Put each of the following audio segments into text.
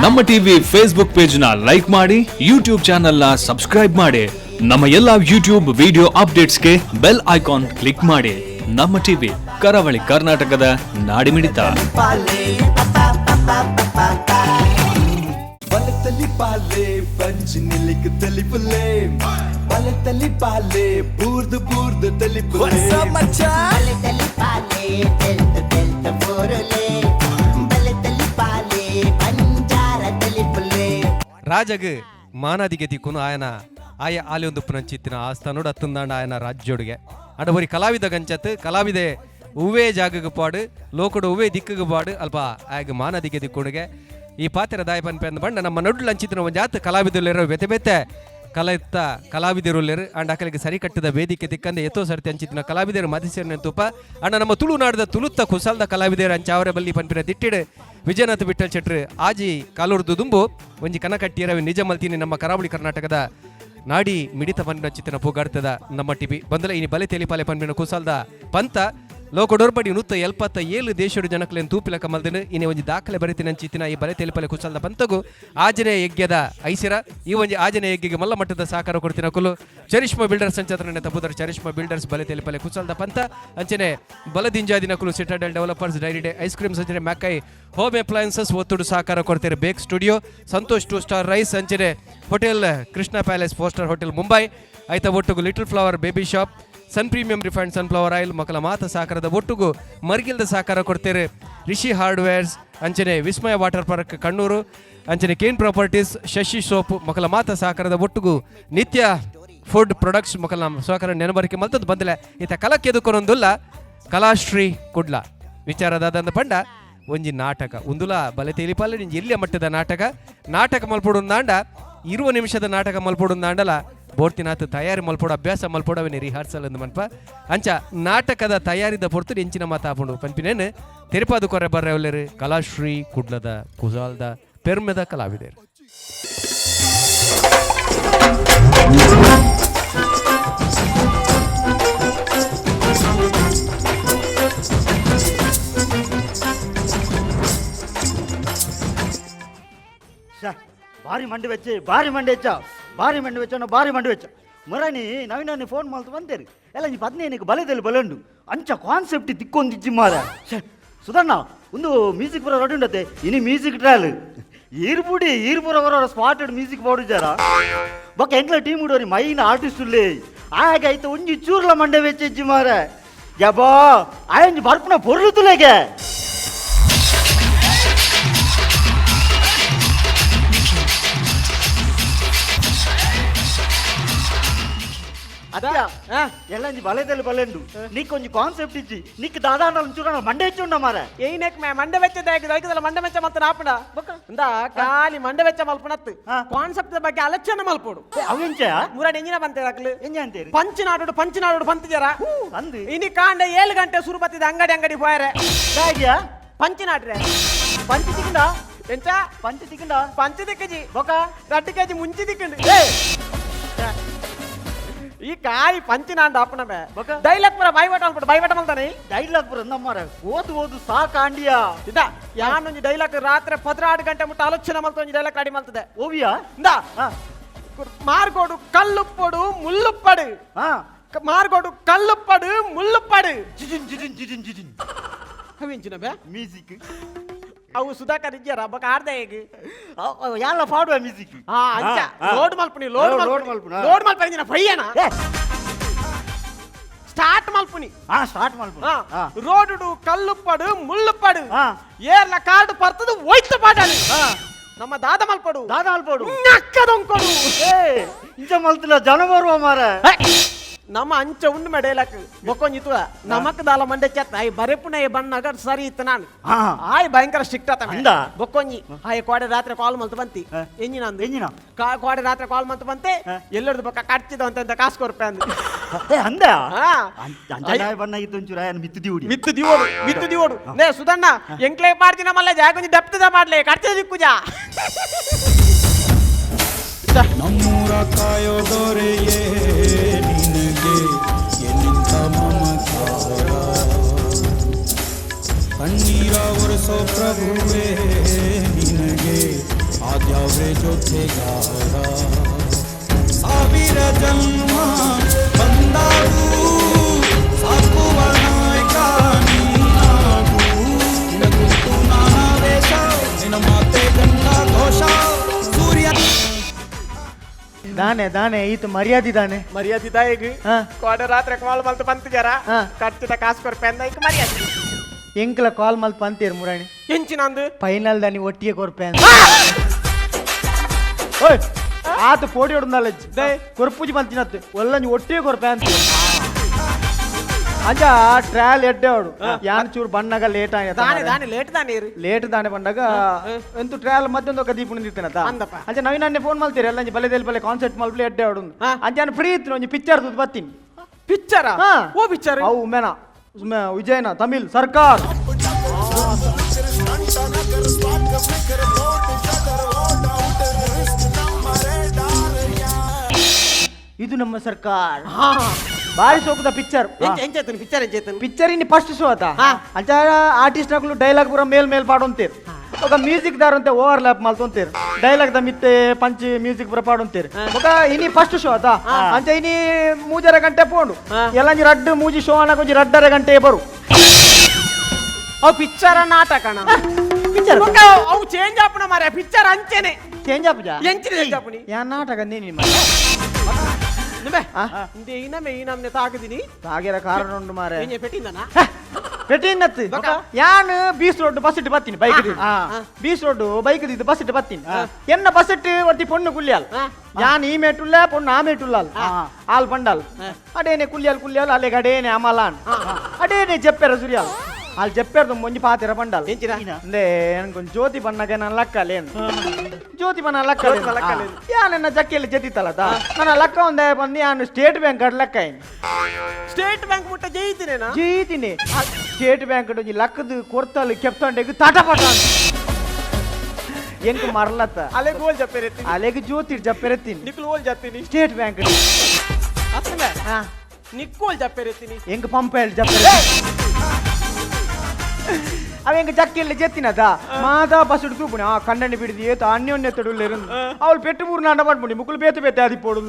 ನಮ್ಮ TV Facebook page ನ like ಮಾಡಿ, ಯೂಟ್ಯೂಬ್ ಚಾನೆಲ್ ನ ಸಬ್ಸ್ಕ್ರೈಬ್ ಮಾಡಿ. ನಮ್ಮ ಎಲ್ಲಾ ಯೂಟ್ಯೂಬ್ ವಿಡಿಯೋ ಅಪ್ಡೇಟ್ಸ್ಗೆ ಬೆಲ್ ಐಕಾನ್ ಕ್ಲಿಕ್ ಮಾಡಿ. ನಮ್ಮ ಟಿವಿ ಕರಾವಳಿ ಕರ್ನಾಟಕದ ನಾಡಿಮಿಡಿತ. రాజగు మానాదిగే దిక్కును ఆయన ఆలొందుపు నంచిత్తిన ఆస్థానుడు అత్తుందాండ ఆయన రాజ్యోడిಗೆ అడవరి కళావిద గంచత్ కళావిದೆ ಉವೇ ಜಾಗಗೆ ಪಾಡು ಲೋಕಡು ಉವೇ ದಿಕ್ಕಗೆ ಪಾಡು ಅಲ್ಪ ಆಗ ಮಾನದಿಗೆ ದಿಕ್ಕುಡಿಗೆ ಈ ಪಾತ್ರ ದಾಯ ಪನ್ಪೆ ಅಂದ ಬಂಡ ನಮ್ಮ ನಡು ಲಂಚಿತ್ರ ಒಂದು ಜಾತ್ ಕಲಾವಿದರುಲೇರೋ ಬೆತೆ ಬೆತೆ ಕಲಾಯುಕ್ತ ಕಲಾವಿದರುಲೇರು ಅಂಡ್ ಅಕಲಿಗೆ ಸರಿ ಕಟ್ಟದ ವೇದಿಕೆ ದಿಕ್ಕಂದೆ ಎತ್ತೋ ಸರ್ತಿ ಅಂಚಿತ್ತಿನ ಕಲಾವಿದರು ಮದಿಸೇರಿನ ತುಪ್ಪ ಅಣ್ಣ ನಮ್ಮ ತುಳುನಾಡದ ತುಳುತ್ತ ಕುಸಲ್ದ ಕಲಾವಿದರು ಅಂಚಾವರೆ ಬಲ್ಲಿ ಪನ್ಪಿನ ದಿಟ್ಟಿಡು ವಿಜಯನಾಥ್ ವಿಠಲ್ ಶೆಟ್ರು ಆಜಿ ಕಾಲೂರ್ದು ದುಂಬು ಒಂಜಿ ಕನಕಟ್ಟಿಯರವಿ ನಿಜ ಮಲ್ತೀನಿ ನಮ್ಮ ಕರಾವಳಿ ಕರ್ನಾಟಕದ ನಾಡಿ ಮಿಡಿತ ಪನ್ಪಿನ ಚಿತ್ತಿನ ಪೂಗಾಡ್ತದ ನಮ್ಮ ಟಿವಿ ಬಂದಲ ಇನಿ ಬಲೆ ತೆಲಿಪಾಲೆ ಪನ್ಪಿನ ಕುಸಲ್ದ ಪಂತ ಲೋಕಡೋರ್ಬಡಿ ನುತ್ತ 77 ದೇಶದ ಜನಕಲೇನು ತೂಪಿಲ ಕಮಲ್ದನು ಇನಿ ಒಂಜಿ ದಾಖಲೆ ಬರೀತಿನ ಚಿತ್ತಿನ ಈ ಬಲೆ ತೆಲಿಪಾಲೆ ಕುಸಲ್ದ ಪಂತಗು ಆಜನೇಯ ಯಜ್ಞದ ಐಸಿರ ಈ ಒಂಜಿ ಆಜನೇಯ ಯಜ್ಞಗೆ ಮಲ್ಲ ಮಟ್ಟದ ಸಹಕಾರ ಕೊಡ್ತಿನ ಕುಲು ಚರಿಷ್ಮಾ ಬಿಲ್ಡರ್ಸ್ ಸಂಚಾತ್ರನೆ ತಪ್ಪುದರ ಚರಿಷ್ಮಾ ಬಿಲ್ಡರ್ಸ್ ಬಲೆ ತೆಲಿಪಾಲೆ ಕುಸಲ್ದ ಪಂತ ಅಂಚನೆ ಬಲದಿಂಜಾದಿನ ಕುಲು Citadel developers Dairy Day ice cream ಸಂಚನೆ ಮ್ಯಾಕೈ ಹೋಮ್ ಅಪ್ಲಯನ್ಸಸ್ ಒತ್ತುಡು ಸಹಕಾರ ಕೊಡ್ತಾರೆ bake studio Santosh 2 star rice ಅಂಚನೆ hotel Krishna palace 4 star hotel Mumbai ಐತ ಒಟ್ಟುಗು little flower baby shop sun premium refined sunflower oil ಮಕ್ಕಳ ಮಾತ ಸಹಕಾರದ ಒಟ್ಟುಗು ಮರ್ಗಿಲ್ದ ಸಹಕಾರ ಕೊಡ್ತಾರೆ ರಿಷಿ ಹಾರ್ಡ್ವೇರ್ಸ್ ಅಂಚನೆ ವಿಸ್ಮಯ ವಾಟರ್ ಪಾರ್ಕ್ ಕಣ್ಣೂರು ಅಂಚನೆ ಕೇನ್ ಪ್ರಾಪರ್ಟೀಸ್ ಶಶಿ ಸೋಪ್ ಮಕ್ಕಳ ಮಾತ ಸಹಕಾರದ ಒಟ್ಟುಗು ನಿತ್ಯ ಫುಡ್ ಪ್ರೊಡಕ್ಟ್ಸ್ ಮಕ್ಕಳ ಸಹಕಾರ ನೆನಬರಿಕೆ ಮಲ್ತದ್ದು ಬಂದಿಲ್ಲ ಈತ ಕಲಕ್ಕೆ ಎದುಕೊನೊಂದುಲ್ಲ ಕಲಾಶ್ರೀ ಕುಡ್ಲ ವಿಚಾರದಾದಂದ ಪಂಡ ಒಂಜಿ ನಾಟಕ ಉಂದುಲ ಬಲೆ ತೇಲಿಪಾಲೆ ನಿಂಜಿ ಎಲ್ಲಿಯ ಮಟ್ಟದ ನಾಟಕ ಮಲ್ಪೊಡುಂದಾಂಡ 20 ನಿಮಿಷದ ನಾಟಕ ಮಲ್ಪೊಡುಂದಾಂಡಲ ಬೋರ್ತಿನಾಥ ತಯಾರಿ ಮಲ್ಪೋಡ ಅಭ್ಯಾಸ ಮಲ್ಪೋಡವೇ ರಿಹರ್ಸಲ್ ಎಂದು ಮನ್ಪ ಅಂಚ ನಾಟಕದ ತಯಾರಿದ ಪೊರ್ತು ಎಂಚಿನ ಮಾತಾಪುಂಡು ಪನ್ಪಿನೇನು ತೆರಿಪಾದು ಕೊರೆ ಬರ್ರೆ ಒಲ್ಲೆರು ಕಲಾಶ್ರೀ ಕುಡ್ಲದ ಕುಜಾಲ್ದ ಪೆರ್ಮೆದ ಕಲಾವಿದರು ಭಾರಿ ಮಂಡಿ ವೆಚ್ಚ ಮರನಿ ನವೀನ ಫೋನ್ ಮಾಡ್ತು ಬಂತೇರಿ ಎಲ್ಲ ಈ 15 ಬಲೆದಲ್ಲಿ ಬಲಂಡು ಅಂಚ ಕಾನ್ಸೆಪ್ಟ್ ತಿಕ್ಕೊಂದಿಜ್ಜಿ ಮಾರ ಸುಧಣ್ಣ ಒಂದು ಮ್ಯೂಸಿಕ್ ಪೂರ ರೆಡಿ ಉಂಡತೆ ಇನಿ ಮ್ಯೂಸಿಕ್ ಟ್ರಯಲ್ ಈರ್ಪುರ ಅವರ ಸ್ಪಾಟೆಡ್ ಮ್ಯೂಸಿಕ್ ಪಾಡುಜಾರ ಬೊಕ್ಕ ಎಂಕ್ಲ ಟೀಮ್ ಉಡೋರಿ ಮೈನ್ ಆರ್ಟಿಸ್ಟ್ ಉಳ್ಳೇ ಆಗಾಯ್ತು ಒಂಜಿ ಚೂರ್ಲ ಮಂಡೆ ವೆಚ್ಚಿಜ್ಜಿ ಮಾರ ಯಬಾ ಆಯಂಜಿ ಬರ್ಪುನ ಪೊರ್ಲುತುಲೆಗೆ ಎಲ್ಲ ಬಲೆದಲ್ಲಿ ಬಲೆಂಡು ನೀಕ್ ಒಂಜಿ ಕಾನ್ಸೆಪ್ಟ್ ಇಜ್ಜಿ ನೀಕ್ ದಾದಾಂಡ ಚೂರ ಮಂಡೆ ಹೆಚ್ಚುಂಡ ಮಾರ ಏನೇಕ್ ಮಂಡೆ ವೆಚ್ಚದ ಮಂಡೆ ವೆಚ್ಚ ಮತ್ತೆ ನಾಪಡ ಇಂದ ಖಾಲಿ ಮಂಡೆ ವೆಚ್ಚ ಮಲ್ಪನತ್ತು ಕಾನ್ಸೆಪ್ಟ್ ಬಗ್ಗೆ ಆಲೋಚನೆ ಮಲ್ಪೋಡು ಅವೆಂಚ ಮುರಾಡ್ ಎಂಜಿನ ಬಂತೆ ಅಕ್ಲು ಎಂಜ ಅಂತೇರಿ ಪಂಚನಾಡು ಪಂತಿಜರ ಅಂದು ಇನಿ ಕಾಂಡೆ 7 ಗಂಟೆ ಶುರು ಬತ್ತಿದ ಅಂಗಡಿ ಹೋಯರೆ ಹೇಗ್ಯಾ ಪಂಚನಾಡ್ರೆ ಪಂಚಿ ತಿಕ್ಕಂಡ ಎಂಚ ಪಂಚ ದಿಕ್ಕಜಿ ಬೊಕ 2 kg ಮುಂಚಿ ದಿಕ್ಕಂಡು ಈ ಕಾಯಿ ಪಂಚಿನಾಂಡ ಅಪ್ಪನಬೆ ಡೈಲಾಗ್ ಪುರ ಬೈವಟ ಮಲ್ತಾನೆ ಡೈಲಾಗ್ ಪುರ ನಮ್ಮರ ಓದು ಸಾಕಾಂಡಿಯಾ ಇದ ಯಾನೊಂಜಿ ಡೈಲಾಗ್ ರಾತ್ರಿ 16 ಗಂಟೆ ಮುಟ್ಟ ಆಲೋಚನೆ ಮಲ್ತ ಒಂಜಿ ಡೈಲಾಗ್ ರೆಡಿ ಮಲ್ತದೆ ಓವಿಯಾ ಇಂದ ಮಾರ್ಗೋಡು ಕಲ್ಲುಪ್ಪಡು ಮುಳ್ಳುಪ್ಪಡು ಮಾರ್ಗೋಡು ಕಲ್ಲುಪ್ಪಡು ಮುಳ್ಳುಪ್ಪಡು ಜಿಜಿನ್ ಅವಿಂಚಿನ ಬೇ ಮ್ಯೂಸಿಕ್ ಅವು ಸುಧಾಕರ್ ಇಜ್ಜಾರ ಬಕ ಆಡ್ದೆ ಹೇಗೆ ಎಲ್ಲ ಪಾಡುವ ಮ್ಯೂಸಿಕ್ ಅಂಚ ಲೋಡ್ ಮಲ್ಪುನಿ ಭಯ್ಯನ ಸ್ಟಾರ್ಟ್ ಮಲ್ಪುನಿ ರೋಡು ಕಲ್ಲುಪ್ಪಡು ಮುಳ್ಳುಪ್ಪಡು ಏರ್ಲ ಕಾರ್ಡ್ ಪರ್ತದು ಒಯ್ತು ಪಾಡಾನು ನಮ್ಮ ದಾದ ಮಲ್ಪಡು ನಕ್ಕದೊಂಕೊಡು ಇಂಚ ಮಲ್ತಿಲ್ಲ ಜನ ಬರುವ ಮಾರ ನಮ್ಮ ಅಂಚ ಉಂಡು ಮೇಡೇಲಕ್ ಬೊಕ್ಕೊಂಜಿತ್ತು ನಮಕ್ ದಾಲ ಮಂಡೆ ಚೆತ್ತ ಆಯ್ ಬರೆಪುನ ಬಣ್ಣಗ ಸರಿ ಇತ್ತು ನಾನು ಆಯ್ ಭಯಂಕರ ಸ್ಟ್ರಿಕ್ಟ್ ಆತ ಬೊಕ್ಕೊಂಜಿ ಆಯ್ ಕೋಡೆ ರಾತ್ರಿ ಕಾಲ್ ಮಲ್ತು ಬಂತಿ ಎಂಜಿನ ಕೋಡೆ ರಾತ್ರಿ ಕಾಲ್ ಮಲ್ತು ಬಂತೆ ಎಲ್ಲರದು ಬೊಕ್ಕ ಕಟ್ತಿದ ಅಂತ ಕಾಸ್ಕೋ ರೂಪಾಯಿ ಅಂದ ಬಣ್ಣ ಇತ್ತು ಒಂಚೂರ ಮಿತ್ತು ದಿವೋಡು ನೇ ಸುಧಣ್ಣ ಎಂಕ್ಲೇ ಮಾಡ್ತೀನಿ ಮಲ್ಲ ಜಾಗೊಂಜಿ ದಪ್ತದ ಮಾಡ್ಲೆ ಕಟ್ತಿದ ದಿಕ್ಕುಜಾ ನಮ್ಮೂರ ಕಾಯೋ ದೊರೆಯೇ ನಿನಗೆ ಎನ್ನಿಂತ ಮಮಕಾರ ಕಣ್ಣೀರ ನಡೆಸೋ ಪ್ರಭುವೇ ನಿನಗೆ ಆದ್ಯಾವ್ರೆ ಜೊತೆಗಾರ ಸಾವಿರ ಜನ್ಮ ಬಂದಾಗೂ ಸಾಕುವ ನಾಯಕ ನೀನಾಗೂ ನಿನ ಕುರಿತು ನಾನಾ ವೇಷ ನಿನ್ನ ಮಾತೆ ಗಂಡ ಘೋಷ ಸೂರ್ಯ ದಾನೆ ಈತ ಮರ್ಯಾದಿ ದಾನೆ ಮರ್ಯಾದಿ ದಾಯಿಗ್ ಹಾ. ಕೋಡೆ ರಾತ್ರಿ ಕಾಲ್ ಮಲ್ತು ಬಂತು ಜರ ಹಾ. ಕಟ್ಟಿದ ಕಾಸು ಕೊರ್ ಪೆಂದ ಈಗ ಮರ್ಯಾದಿ ಎಂಕ್ಲ ಕಾಲ್ ಮಲ್ ಪಂತೀರ್ ಮುರಾಣಿ ಹೆಂಚಿನಂದು ಫೈನಲ್ ದಾನಿ ಒಟ್ಟಿಗೆ ಕೊರ್ಪೆ ಅಂತ ಓಯ್ ಆತ ಪೋಡಿ ಹೊಡೆದಲ್ಲ ಕೊರ್ಪುಜಿ ಬಂತಿನತ್ತು ಒಲ್ಲಂಜಿ ಒಟ್ಟಿಗೆ ಕೊರ್ಪೆ ಅಂತ ಅಂಜ ಟ್ರಯಲ್ ಎಡ್ಡೆವಡು ಯಾನ್ ಚೂರು ಬಣ್ಣಗ ಲೇಟ್ ದಾನೆ ಆಯ್ತು ದಾನೆ ಲೇಟ್ ದಾನೆ ಇರು ಲೇಟ್ ದಾನೆ ಬಂದಾಗ ಎಂತು ಟ್ರಯಲ್ ಮತ್ತೊಂದು ఒక ದೀಪ ನಿಂತಿನತ ಅಂದಪ್ಪ. ಅಂಚ ನವೀನನ್ನೇ ಫೋನ್ ಮಾಡ್ತೀರಿ ಎಲ್ಲ ಬಲೆ ಕಾನ್ಸರ್ಟ್ ಮಲ್ಪಲೆ ಎಡ್ಡೆ ಹೊಡು ಹಾ. ಅಂಚ ಫ್ರೀ ಇತ್ತು ಒಂಜಿ ಪಿಕ್ಚರ್ ತುದು ಬತ್ತೀನಿ ಪಿಕ್ಚರ ಹಾ. ಓ ಪಿಕ್ಚರ್ ಅವು ಮೇನ ವಿಜಯನ ತಮಿಳ್ ಸರ್ಕಾರ್ ಇದು ನಮ್ಮ ಸರ್ಕಾರ್ ಬಾರಿ ಸೋಕುದ ಪಿಕ್ಚರ್ ಎಂಚೇತನು ಪಿಕ್ಚರ್ ಎಂಚೇತನು ಪಿಕ್ಚರ್ ಇನ್ನು ಫಸ್ಟ್ ಶೋ ಆತ ಹಾ. ಅಂಚ ಆರ್ಟಿಸ್ಟ್ ನಕಲು ಡೈಲಾಗ್ ಪೂರ ಮೇಲ್ ಪಾಡೊಂತೀರ್ ఒక ಮ್ಯೂಸಿಕ್ ದಾರ್ ಅಂತ ಓವರ್ ಲ್ಯಾಪ್ ಮಲ್ತೊಂತೀರ್ ಡೈಲಾಗ್ ದ ಮಿತ್ತೆ ಪಂಚ್ ಮ್ಯೂಸಿಕ್ ಪೂರ ಪಾಡೊಂತೀರ್ ఒక ಇನಿ ಫಸ್ಟ್ ಶೋ ಆತ ಅಂಚ ಇನಿ 3 ಗಂಟೆ ಪೋಂಡು ಎಲ್ಲಂಜಿ ರಡ್ಡು ಮೂಜಿ ಶೋ ಅನ್ನ ಕೊಂಜಿ 2:30 ಗಂಟೆ ಬರು ಅವು ಪಿಕ್ಚರ ನಾಟಕಣ ಪಿಕ್ಚರ್ ಅವು ಚೇಂಜ್ ಆಪಣ ಮಾರ್ರೆ ಪಿಕ್ಚರ್ ಅಂಚೆನೆ ಚೇಂಜ್ ಆಪುಜಾ ಎಂಚಿನ ಚೇಂಜ್ ಆಪಣಿ ಯಾ ನಾಟಕ ನೀನಿ ನಿಮೆ ಇಂದೆ ಇನಮೆ ಈ ನಮ್ನೆ ತಾಕದಿನಿ ಹಾಗೆರ ಕಾರಣ ಉಂಟು ಮಾರೆ ಎಂಜೆ ಪೆಟ್ಟಿಂದನ ಪೆಟ್ಟಿನತ್ತು ಯಾನ್ ಬೀಸ್ ರೋಡ್ ಬಸ್ ಇಟ್ಟು ಬತ್ತೀನಿ ಬೈಕ್ ಬೀಸ್ ರೋಡ್ ಬೈಕ್ ದಿದ್ದು ಬಸ್ ಇಟ್ಟು ಬತ್ತೀನಿ ಎನ್ನ ಬಸ್ ಇಟ್ಟು ಒತ್ತಿ ಪೊಣ್ಣು ಕುಲ್ಲಿಯಾಲ್ ಯಾನ್ ಈ ಮೇಟುಲ್ಲ ಪೊಣ್ಣು ಆ ಮೇಟುಲ್ಲಾಲ್ ಆಲ್ ಬಂಡಾಲ್ ಅಡೇನೆ ಕುಲ್ಲಿಯಾಲ್ ಅಲ್ಲೇ ಗಡೇನೆ ಅಮಲಾನ್ ಅಡೇನೆ ಜಪ್ಪೆರ ಸುರಿಯಾಲ್ ಅಲ್ಲಿ ಜಪ್ಪೆರ್ದು ಮುಂಜಿ ಪಾತಿರ ಬಂಡಾಲ್ ಅಂದ್ರೆ ನನ್ಗೊಂದು ಜ್ಯೋತಿ ಬಣ್ಣಗೆ ನನ್ನ ಲಕ್ಕಲೇನು ಜ್ಯೋತಿ ಬಣ್ಣ ಲಕ್ಕ ಯಾನ ಜಕ್ಕಿಯಲ್ಲಿ ಜತಿತ್ತಲ್ಲದ ನನ್ನ ಲಕ್ಕ ಒಂದೇ ಬಂದು ಯಾನು ಸ್ಟೇಟ್ ಬ್ಯಾಂಕ್ ಅಡ್ ಲೆಕ್ಕ ಏನು ಸ್ಟೇಟ್ ಬ್ಯಾಂಕ್ ಮುಟ್ಟ ಜಯಿತಿನೇನಾ ಜೀತಿನಿ ಸ್ಟೇಟ್ ಬ್ಯಾಂಕ್ ಒಂಜಿ ಲಕ್ಕದ ಕೊರ್ತಲ್ಲಿ ಕೆಪ್ತಂಡೆಗ್ ತಾಟಪಾಟ ಅಂತ ಎಂಕ್ ಮರಲತ್ತ ಅಲೆ ಗೋಲ್ ಜಪ್ಪೆರೆತ್ತೀನಿ ಅಲೆಗ್ ಜ್ಯೋತಿ ಜಪ್ಪೆರೆತ್ತೀನಿ ನಿಕ್ಲು ಓಲ್ ಜತ್ತೀನಿ ಸ್ಟೇಟ್ ಬ್ಯಾಂಕ್ ಅತ್ತಲೆ ನಿಕ್ಕೋಲ್ ಜಪ್ಪೆರೆತ್ತೀನಿ ಎಂಕ್ ಪಂಪೆಲ್ ಜಪ್ಪೆರೆ ಅವ ಎಂಕ್ ಜಕ್ಕಿಯಲ್ಲಿ ಜೆತ್ತಿನದ ಮಾದ ಬಸ್ ಇಡ್ತು ಪುಣೆ ಆ ಕಣ್ಣಣ್ಣಿ ಬಿಡಿದಿ ಏತ ಅನ್ಯೋನ್ಯ ತೊಡುಲ್ಲ ಇருந்து ಅವಳು ಪೆಟ್ಟು ಮೂರು ನಾಂಡ ಮಾಡ್ಬಿಡಿ ಮುಕ್ಕಳು ಬೇತೆ ಅದಿ ಪೋಡು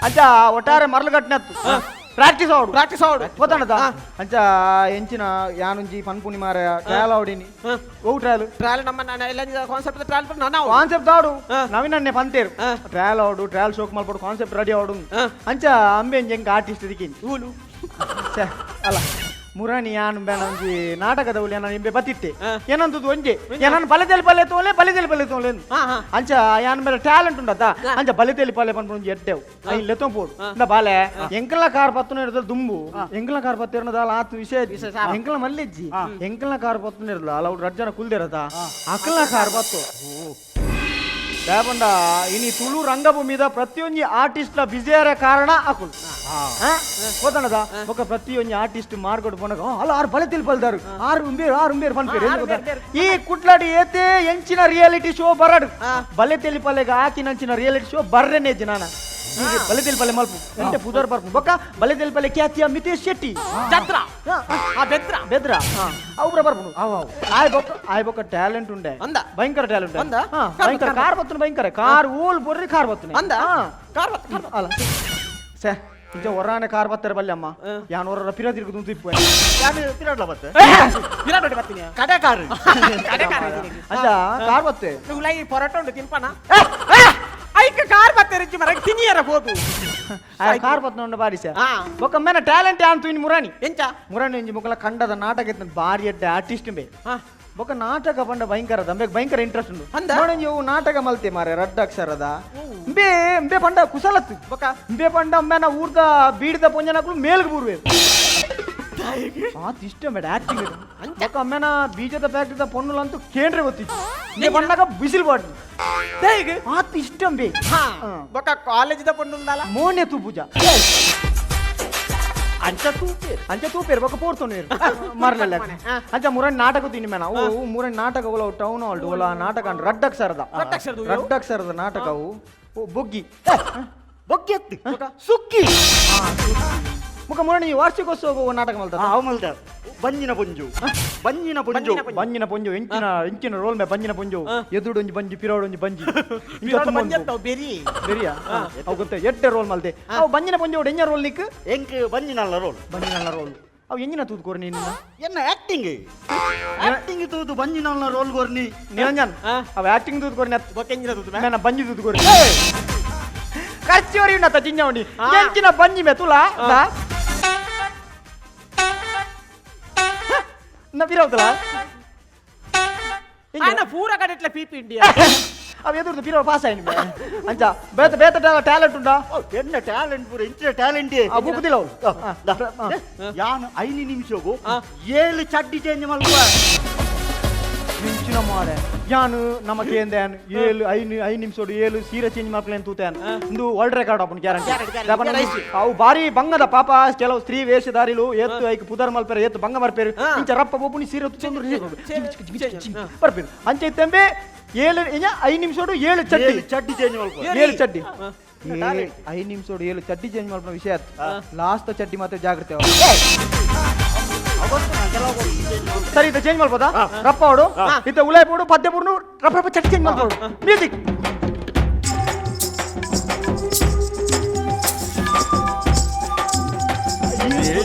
ಅಂಚ ಒಟ್ಟಾರೆ ಮರಳು ಕಟ್ಟಿನತ್ತು ಪ್ರಾಕ್ಟೀಸ್ ಆವಡು పోతానద ಅಂಚ ಎಂಚಿನ ಯಾನುಂಜಿ ಪನ್ಪುನಿ ಮಾರ ಟ್ರಯಲ್ ಆವಡಿನಿ ಓ ಟ್ರಯಲ್ ನಮ್ಮ ಎಲ್ಲ ಕಾನ್ಸೆಪ್ಟ್ ಟ್ರಯಲ್ ನಾವು ಕಾನ್ಸೆಪ್ಟ್ ಆವಡು ನವೀನನ್ನೇ ಪಂತೇರು ಟ್ರಯಲ್ ಆವಡು ಟ್ರಯಲ್ ಶೋಕ್ ಮಲ್ಪಡು ಕಾನ್ಸೆಪ್ಟ್ ರೆಡಿ ಆವಡು ಅಂಚ ಅಂಬೆ ಎಂಜಂಗ ಆರ್ಟಿಸ್ಟ್ ದಿಕ್ಕಿನಿ ಊಲು ಅಲ್ಲ ಮುರಾಣಿ ಯಾನು ಬೇಡ ಒಂಜಿ ನಾಟಕದ ಉಲಿ ನಾನು ಇಂಬೆ ಬತ್ತಿತ್ತೆ ಏನಂತದ್ದು ಒಂಜೆ ನಾನು ಬಲೆದಲ್ಲಿ ತೋಲೆ ಅಂಚ ಯಾನ್ ಬೇರೆ ಟ್ಯಾಲೆಂಟ್ ಉಂಡತ್ತ ಅಂಚ ಬಲೆದಲ್ಲಿ ಪಲ್ಲೆ ಪನ್ಪುಡು ಒಂಜಿ ಎಡ್ಡೆವು ಇಲ್ಲಿ ಎತ್ತಂಪೋಡು ಇಂದ ಬಾಲೆ ಎಂಕಲ್ನ ಕಾರ್ ಪತ್ತುನ ಇರೋದು ದುಂಬು ಎಂಕಲ್ನ ಕಾರ್ ಪತ್ತು ಇರೋದು ಅಲ್ಲ ಆತು ವಿಷಯ ಎಂಕಲ್ನ ಮಲ್ಲಿಜ್ಜಿ ಎಂಕಲ್ನ ಕಾರ್ ಪತ್ತುನ ಇರೋದು ಅಲ್ಲ ಅವ್ರು ರಡ್ ಜನ ಕುಲ್ದಿರತ್ತ ಅಕಲ್ನ ಕಾರ್ ಪತ್ತು ಬೇಪಂಡ ಇನಿ ತುಳು ರಂಗಭೂಮಿದ ಪ್ರತಿಯೊಂದು ಆರ್ಟಿಸ್ಟ್ ಬಿಸಿಯಾರ ಕಾರಣ ಅಕುಲ್ పోతానదా ఒక ప్రతి ఒక్క ఆర్టిస్ట్ మార్గొడు పోనక అలా ఆరు బలతిల్ బల్దారు ఆరు ఉంబేరు పన్పేరు ఈ కుట్లాడి ఏతే ఎంచిన రియాలిటీ షో బరడు బలెతెలి పల్లెగా ఆకినంచిన రియాలిటీ షో బర్రెనే జినాన బలెతెలి పల్లె మల్పు అంటే పుదర్ పర్పు బొక్క బలెతెలి పల్లె ఖ్యాతియ మితేష్ శెట్టి జత్ర ఆ బెద్రా అవుబ్ర పర్పు ಆಯ್ ಬೊಕ್ಕ ಟ್ಯಾಲೆಂಟ್ ಉಂಡೆ ಅಂದ ಭಯಂಕರ ಟ್ಯಾಲೆಂಟ್ ಅಂದ ಭಯಂಕರ ಕಾರ್ ಬತ್ತುನ ಭಯಂಕರ ಕಾರ್ ಊಲ್ ಬರ್ರಿ ಕಾರ್ ಬತ್ತುನ ಅಂದ ಕಾರ್ ಅಲ್ಲ ಸೇ ಇಂಚ ಒರಾನೆ ಕಾರ್ ಬತ್ತಾರೆ ಬಲ್ಲಿ ಅಮ್ಮ ಯಾನ್ ಒರ ಪಿರ ತಿರುಗುದು ತಿಪ್ಪು ಯಾನು ತಿರಡ್ಲ ಬತ್ತೆ ವಿರಾಟ್ ಹೊಡಿ ಬರ್ತೀನಿ ಕಡೆ ಕಾರ್ ಅಂಚ ಕಾರ್ ಬತ್ತೆ ಉಲೈ ಪರೋಟ ಉಂಡು ತಿನ್ಪನ ಐಕ ಕಾರ್ ಬತ್ತೆ ರಿಜ್ಜಿ ಮರ ತಿನಿಯರ ಹೋದು ಕಾರ್ ಬತ್ತ ನೋಡ ಬಾರಿ ಸೇ ಬೊಕ್ಕ ಮೇನ ಟ್ಯಾಲೆಂಟ್ ಯಾನ್ ತುನಿ ಮುರಾನಿ ಎಂಚ ಮುರಾನಿ ಇಂಜಿ ಮುಕಲ ಕಂಡದ ನಾಟಕ ಇತ್ತ ಬಾರಿ ಎಡ್ಡೆ ಆರ್ಟಿಸ್ಟ್ ಬೇ ಬೊಕ್ಕ ನಾಟಕ ಬಂಡ ಭಯಂಕರ ದಂಬೆ ಭಯಂಕರ ಇಂಟ್ರೆಸ್ಟ್ ಉಂಟು ನೋಡಿ ಇವು ನಾಟಕ ಮಲ್ತೆ ಮಾರೆ ರಡ್ಡ ಅಕ್ಷರದ ಇಂಬೆ ಪಂಡ ಕುಸಲತ್ತು ಬೊಕ್ಕ ಇಂಬೆ ಪಂಡ ಅಮ್ಮೆನ ಊರ್ದ ಬೀಡಿದ ಪೊಂಜನಕಲು ಮೇಲ್ಗೆ ಬೂರ್ವೆ ಇಷ್ಟ ಬೇಡ ಆಕ್ಟಿಂಗ್ ಬೊಕ್ಕ ಅಮ್ಮೆನ ಬೀಜದ ಫ್ಯಾಕ್ಟ್ರಿದ ಪೊಣ್ಣುಲಂತೂ ಕೇಂದ್ರ ಗೊತ್ತಿತ್ತು ಇಂಬೆ ಪಂಡಾಗ ಬಿಸಿಲು ಬಾಡ್ದು ಆತ್ ಇಷ್ಟ ಬೇ ಬೊಕ್ಕ ಕಾಲೇಜಿದ ಪೊಣ್ಣು ಉಂಡಲ್ಲ ಮೋನೆ ತು ಪೂಜಾ ಅಂಚ ತೂಪೇರು ಬೊಕ್ಕ ಪೋರ್ತೋನೇರು ಮರ್ಲೆಲ್ಲ ಅಂಚ ಮುರನ್ ನಾಟಕ ತಿನ್ನಿ ಮೇನ ಅವು ಮುರನ್ ನಾಟಕಗಳು ಟೌನ್ ಹಾಲ್ ಓಲ ನಾಟಕ ರಡ್ಡಕ್ಷರದ ನಾಟಕವು ಬೊಗ್ಗಿ ಸುಕ್ಕಿ ಮುಖ ಮುರಣಿ ವಾರ್ಷಿಕೋತ್ಸವ ನಾಟಕ ಮಲ್ತ ಅವು ಮಲ್ತ ಬಂಜಿನ ಪುಂಜು ಬಂಜಿನ ಪುಂಜು ಬಂಜಿನ ಪೊಂಜು ಎಂಚಿನ ರೋಲ್ ಮೇ ಬಂಜಿನ ಪೊಂಜು ಎದುಡು ಒಂಜಿ ಬಂಜಿ ಪಿರೋಡು ಒಂಜಿ ಬಂಜಿ ಬೆರಿ ಬೆರಿಯಾ ಅವು ಗೊತ್ತ ಎಡ್ಡೆ ರೋಲ್ ಮಲ್ತೆ ಅವು ಬಂಜಿನ ಪೊಂಜು ಎಂಜ ರೋಲ್ ನಿಕ್ ಎಂಕ್ ಬಂಜಿನಲ್ಲ ರೋಲ್ ಬಂಜಿನ ರೋಲ್ ಅವು ಎಂಜಿನ ತೂದ್ಕೋರಿ ನೀನು ಎನ್ನ ಆಕ್ಟಿಂಗ್ ತೂದು ಬಂಜಿನಲ್ಲ ರೋಲ್ ಗೋರ್ನಿ ನಿರಂಜನ್ ಅವು ಆಕ್ಟಿಂಗ್ ತೂದ್ಕೋರಿ ನತ್ ಬೊಕ್ಕೆಂಜಿನ ತೂತು ನಾನು ಬಂಜಿ ತೂದ್ಕೋರಿ ಕಚ್ಚಿವರಿ ನತ್ತ ಜಿಂಜವನಿ ಎಂಚಿನ ಬಂಜಿ ಮೇ ತುಲಾ ನಾ ಪಿರವತಲ ಆನ ಪೂರ ಕಡೆಟ್ಲ ಪೀಪಿ ಇಂಡಿಯಾ ಅವು ಎದುರ್ದು ಪಿರವ ಪಾಸ್ ಆಯ್ನಿ ಅಂಚ ಬೇತ ಬೇತ ಟ್ಯಾಲೆಂಟ್ ಉಂಟಾ ಎನ್ನ ಟ್ಯಾಲೆಂಟ್ ಪೂರ ಇಂಚಿನ ಟ್ಯಾಲೆಂಟ್ ಆ ಬುಕ್ದಿಲ್ಲ ಯಾನು 5 ನಿಮಿಷಗೂ 7 ಚಡ್ಡಿ ಚೇಂಜ್ ಮಲ್ಪುವ ಇಂಚಿನ ಮಾರೆ ಯಾನು ನಮಗೆ ಎಂದೇನು 5 ನಿಮಿಷೋಡು 7 ಸೀರೆ ಚೇಂಜ್ ಮಾಡ್ಕೊಳ್ಳಿ ಅಂತ ತೂತೇನು ಒಂದು ವರ್ಲ್ಡ್ ರೆಕಾರ್ಡ್ ಅಪ್ಪನ ಗ್ಯಾರಂಟಿ ಅವು ಬಾರಿ ಬಂಗದ ಪಾಪ ಕೆಲವು ಸ್ತ್ರೀ ವೇಷಧಾರಿಲು ಎತ್ತು ಐಕ್ ಪುದರ್ ಮಲ್ಪೇರು ಎತ್ತು ಬಂಗ ಬರ್ಪೇರು ಇಂಚ ರಪ್ಪ ಬೋಪುನಿ ಸೀರೆ ಬರ್ಪೇರು ಅಂಚೆ ಇತ್ತಂಬೆ 5 ನಿಮಿಷೋಡು 7 ಚಡ್ಡಿ ಚೇಂಜ್ ಮಲ್ಪುವ 7 ಚಡ್ಡಿ 5 ನಿಮಿಷೋಡು 7 ಚಡ್ಡಿ ಚೇಂಜ್ ಮಾಡ್ಕೊಳ್ಳೋ ವಿಷಯ ಲಾಸ್ಟ್ ಚಡ್ಡಿ ಮಾತ್ರ ಜಾಗ್ರತೆ ಸರಿ ಇದು ಚೇಂಜ್ ಮಾಡ್ಬೋದಾ ರಪ್ಪ ಅವಡು ಇತ್ತ ಉಲಾಯ್ ಪೋಡು ಪದ್ಯ ಪೂರ್ಣ ರಪ್ಪ ರಪ್ಪ ಚಟ್ಟಿ ಚೇಂಜ್ ಮಾಡ್ಬೋದು ಮ್ಯೂಸಿಕ್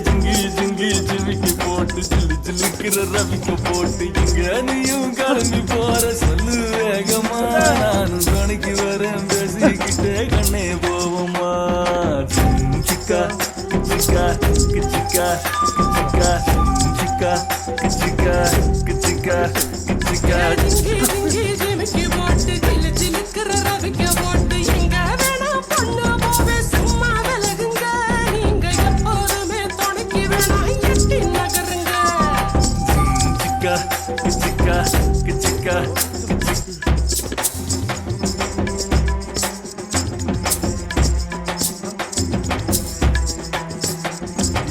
ஜிங்கி ஜிங்கி ஜிமிக்கி போட்டு ஜில்லு ஜில்லுக்கிற ரவிக்க போட்டு இங்க நீயும் கிளம்பி போற சொல்லு வேகமா நானும் துணைக்கு வரேன் பேசிக்கிட்டே கண்ணே போவோமா சிக்கா சிக்கா கிச்சிக்கா கிச்சிக்கா சிக்கா கிச்சிக்கா கிச்சிக்கா கிச்சிக்கா கிச்சிக்கா கிச்சிக்கா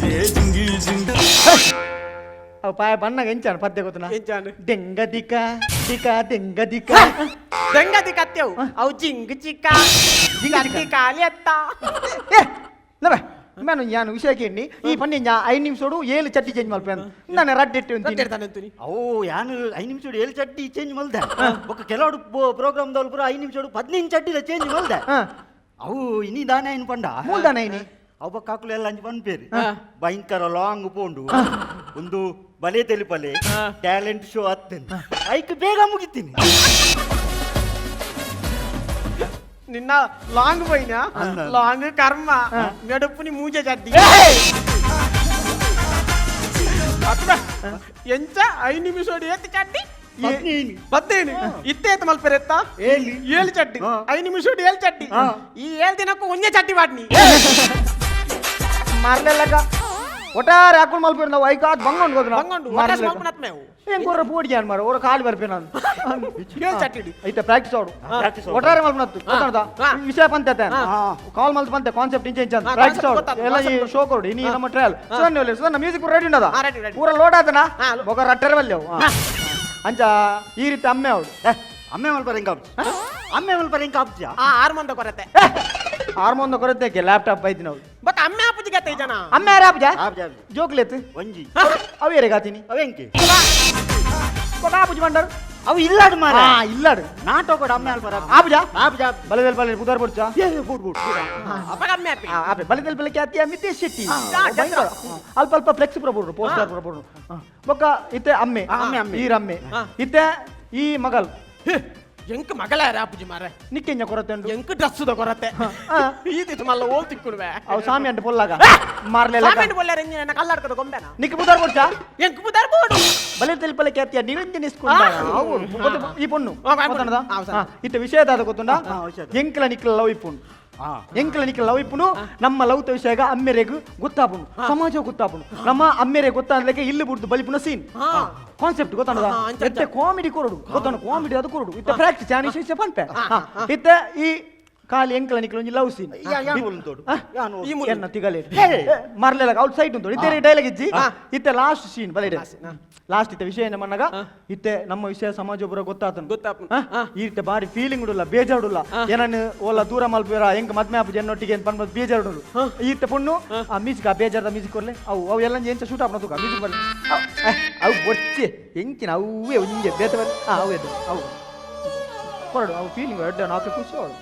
ఏ జింగి జింగి ಅವು ಪಾಯ ಬಣ್ಣಗ ಎಂಚಾನು ಪದ್ಯ ಗೊತ್ತನ ಎಂಚಾನು ದೆಂಗ ದಿಕ ದಿಕ ದೆಂಗ ದಿಕ ದಂಗದಿ ಕತ್ತೆವು ಅವು ಜಿಂಗ್ ಚಿಕ್ಕ ಜಿಂಗಿ ಕಾಲಿ ಅತ್ತ ನಬ ನಾನು ಯಾನು ವಿಷಯ ಕೇಳಿ ಈ ಪನ್ನಿ 5 ನಿಮಿಷೋಡು 7 ಚಟ್ಟಿ ಚೇಂಜ್ ಮಲ್ಪೇನು ನಾನು ರಡ್ಡಿಟ್ಟು ಅವು ಯಾನು 5 ನಿಮಿಷೋಡು 7 ಚಡ್ಡಿ ಚೇಂಜ್ ಮಲ್ದೆ ಒಕ್ಕ ಕೆಲವು ಪ್ರೋಗ್ರಾಮ್ ದವ್ರು ಪೂರ 5 ನಿಮಿಷೋಡು 15 ಚಡ್ಡಿಲ ಚೇಂಜ್ ಮಲ್ದೆ ಅವು ಇನ್ನಿ ದಾನೆ ಏನು ಪಂಡ ಮೂಲ್ದಾನೆ ಇನಿ ಅವ ಕಾಕುಲು ಎಲ್ಲ ಅಂಚಿ ಪನ್ಪೇರಿ ಭಯಂಕರ ಲಾಂಗ್ ಪೋಂಡು ಒಂದು ಬಲೆ ತೆಲಿಪಲೆ ಟ್ಯಾಲೆಂಟ್ ಶೋ ಹತ್ತೇನೆ ಐಕ್ ಬೇಗ ಮುಗಿತೀನಿ ನಿನ್ನ ಲಾಂಗ್ ಪೋಯಿನ ಲಾಂಗ್ ಕರ್ಮ ಮೆಡುಪುನಿ ಮೂಜೆ ಚಡ್ಡಿ ಎಂಚ 5 ನಿಮಿಷೋಡು ಏತ್ ಚಡ್ಡಿ 15 ಇತ್ತೇತ್ ಮಲ್ಪೆರೆತ್ತ 7 ಚಡ್ಡಿ 5 ನಿಮಿಷೋಡು 7 ಚಡ್ಡಿ ಈ 7 ದಿನಕ್ಕೂ ಒಂದೇ ಚಡ್ಡಿ ಬಾಡ್ನಿ ಮಾರ್ಲೆಲ್ಲಕ ಒಟ್ಟಾರೆ ಹಾಕೊಂಡು ಮಲ್ಪೇರು ನಾವು ಐಕಾತ್ ಬಂಗೊಂಡು ಹೋದ್ರು ಬಂಗೊಂಡು ಒಟ್ಟಾರೆ ಮಲ್ಪನತ್ ಮೇವು ಏನ್ ಕೊರ್ರ ಪೂಡಿ ಅನ್ ಮಾರ ಓರ ಕಾಲು ಬರ್ಪೇ ನಾನು 7 ಚಡ್ಡಿ ಐತ ಪ್ರಾಕ್ಟೀಸ್ ಆಡು ಒಟ್ಟಾರೆ ಮಲ್ಪನತ್ತು ಗೊತ್ತಾದ ವಿಷಯ ಪಂತೆ ಕಾಲ್ ಮಲ್ತ ಪಂತೆ ಕಾನ್ಸೆಪ್ಟ್ ಇಂಚೆ ಇಂಚ ಪ್ರಾಕ್ಟೀಸ್ ಆಡು ಎಲ್ಲ ಈ ಶೋ ಕೊಡು ನೀ ನಮ್ಮ ಟ್ರಯಲ್ ಸುಧನ್ ಮ್ಯೂಸಿಕ್ ರೆಡಿ ಉಂಡದ ಪೂರ ಲೋಡ್ ಆತನ ಬೊಕ ರಟ್ಟರೆ ಬಲ್ಲೆವು ಅಂಚ ಈ ರೀತಿ ಅಮ್ಮೆ ಅವಳು ಅಮ್ಮೆ ಮಲ್ಪರ ಹೆಂಗ ಅಮ್ಮೆ ಮಲ್ಪರ ಹೆಂಗ ಆಪ್ಜ ಹಾರ್ಮೋನ್ ಕೊರತೆ ಹಾರ್ಮೋನ್ ಕೊರತೆ ಲ್ಯಾಪ್ಟಾಪ್ ಐತಿ ನಾವು ಬಟ್ ಅಮ್ಮೆ ಆಪುಜಿ ಗತ್ತೆ ಜನ ಅಮ್ಮೆ ಯಾರ ಆಪ್ಜ ಆಪ್ಜ ಜೋಕ್ಲೆತ್ ಒಂಜಿ ಅವೇರೆ ಗಾತೀನಿ ಅವೆಂಕಿ ಬೊಕ ಆಪುಜಿ ಬಂಡರು ಅವು ಇಲ್ಲಾಡು ಮಾರ ಇಲ್ಲಾಡು ನಾಟೋ ಕೊಡ ಅಮ್ಮೆ ಮಲ್ಪರ ಆಪ್ಜ ಆಪ್ಜ ಬಲದಲ್ಲಿ ಬಲ ಬುದಾರ್ ಬಡ್ಚ ಬುಡ್ ಅಪ್ಪ ಅಮ್ಮೆ ಆಪಿ ಆಪೆ ಬಲದಲ್ಲಿ ಬಲ ಕ್ಯಾತಿ ಮಿತೆ ಶೆಟ್ಟಿ ಅಲ್ಪ ಅಲ್ಪ ಫ್ಲೆಕ್ಸ್ ಪ್ರಬೋಡು ಪೋಸ್ಟರ್ ಪ್ರಬೋಡು ಬೊಕ ಇತ್ತೆ ಅಮ್ಮೆ ಈರಮ್ಮೆ ಇತ್ತೆ ಈ ಮಗಲ್ ಎಂಕ್ ಮಗಳ ಆಪುಜಿ ಮಾರೆ ನಿಕ್ಕೆಂಜ ಕೊರತೆ ಉಂಟು ಎಂಕ್ ಡ್ರೆಸ್ಸುದ ಕೊರತೆ ಈದಿತ್ತು ಮಲ್ಲ ಓಲ್ ತಿಕ್ಕುಡ್ವೆ ಅವು ಸಾಮಿ ಅಂಟು ಪೊಲ್ಲಾಗ ಮಾರ್ಲೆಲ್ಲ ಸಾಮೆಂಟ್ ಬೊಲ್ಲೆ ರೆಂಜಿ ನನ್ನ ಕಲ್ಲಾಡ್ಕದ ಗೊಂಬೆನ ನಿಕ್ಕೆ ಬುದಾರ್ ಬಡ್ಚ ಎಂಕ್ ಬುದಾರ್ ಬೋಡು ಬಲದಲ್ಲಿ ಬಲ ಕ್ಯಾತಿಯ ನಿರಂಜನ ಇಸ್ಕೊಂಡ ಈ ಪೊಣ್ಣು ಇತ್ತ ವಿಷಯದಾದ ಗೊತ್ತುಂಡ ಎಂಕ್ಲ ನಿಕ್ಲ ಲವ್ ಇಪ್ಪುಂಡು ಎಂಕ್ಲ ನಿಕ್ಲ ಲವ್ ಇಪ್ಪುನು ನಮ್ಮ ಲವ್ತ ವಿಷಯಗ ಅಮ್ಮೆರೆಗೂ ಗೊತ್ತಾಪುನು ಸಮಾಜ ಗೊತ್ತಾಪುನು ನಮ್ಮ ಅಮ್ಮೆರೆ ಗೊತ್ತಾದ್ಲಕ್ಕೆ ಇಲ್ಲಿ ಬಿಡ್ದು ಬಲಿಪುನ ಸೀನ್ ಕಾನ್ಸೆಪ್ಟ್ ಗೊತ್ತಾನದ ಇತ್ತೆ ಕಾಮಿಡಿ ಕೊರಡು ಗೊತ್ತಾನ ಕಾಮಿಡಿ ಅದು ಕೊರಡು ಇತ್ತೆ ಪ್ರಾಕ್ಟೀಸ್ ಯಾನಿ ಶಿಕ್ಷೆ ಪಂಪೆ ಇತ್ತೆ ಈ ಖಾಲಿ ಎಂಕಲ ನಿಕ್ಲ ಒಂಜಿ ಲವ್ ಸೀನ್ ಯಾನು ತೋಡು ಯಾನು ಎನ್ನ ತಿಗಲೇಟ್ ಹೇ. ಮರ್ಲೆಲ ಔಟ್ ಸೈಡ್ ಉಂಟು ಇತ್ತೆ ಡೈಲಾಗ್ ಇಜ್ಜಿ ಇತ್ತೆ ಲಾಸ್ಟ್ ಸೀನ್ ಬಲೆ ಲಾಸ್ಟ್ ಇತ್ತೆ ವಿಷಯ ಮನ್ನಗ ಇತ್ತೆ ನಮ್ಮ ವಿಷಯ ಸಮಾಜ ಒಬ್ಬರ ಗೊತ್ತಾತನು ಇತ್ತೆ ಬಾರಿ ಫೀಲಿಂಗ್ ಉಡುಲ್ಲ ಬೇಜಾರುಡುಲ್ಲ ಏನನ್ನು ಓಲ ದೂರ ಮಲ್ಪೇರ ಎಂಕ ಮದ್ಮೆ ಆಪು ಜನೊಟ್ಟಿಗೆ ಅಂತ ಬಂದ್ ಬೇಜಾರುಡುಲ್ಲ ಇತ್ತೆ ಪುಣ್ಣು ಆ ಮ್ಯೂಸಿಕ್ ಆ ಬೇಜಾರದ ಮ್ಯೂಸಿಕ್ ಕೊರ್ಲೆ ಅವು ಎಲ್ಲ ಎಂಚ ಶೂಟ್ ಆಪನ ತೂಕ ಮ್ಯೂಸಿಕ್ ಬರ್ಲಿ ಅವು ಬೊಚ್ಚೆ ಎಂಕಿನ ಅವೇ ಒಂಜೆ ಬೇತ ಬರ್ಲಿ ಅವು ಎದ್ದು ಅವು ಕೊರಡು ಅವು ಫೀಲಿಂಗ್ ಎಡ್ಡ ನಾಲ್ಕು ಖುಷಿ ಅವಳು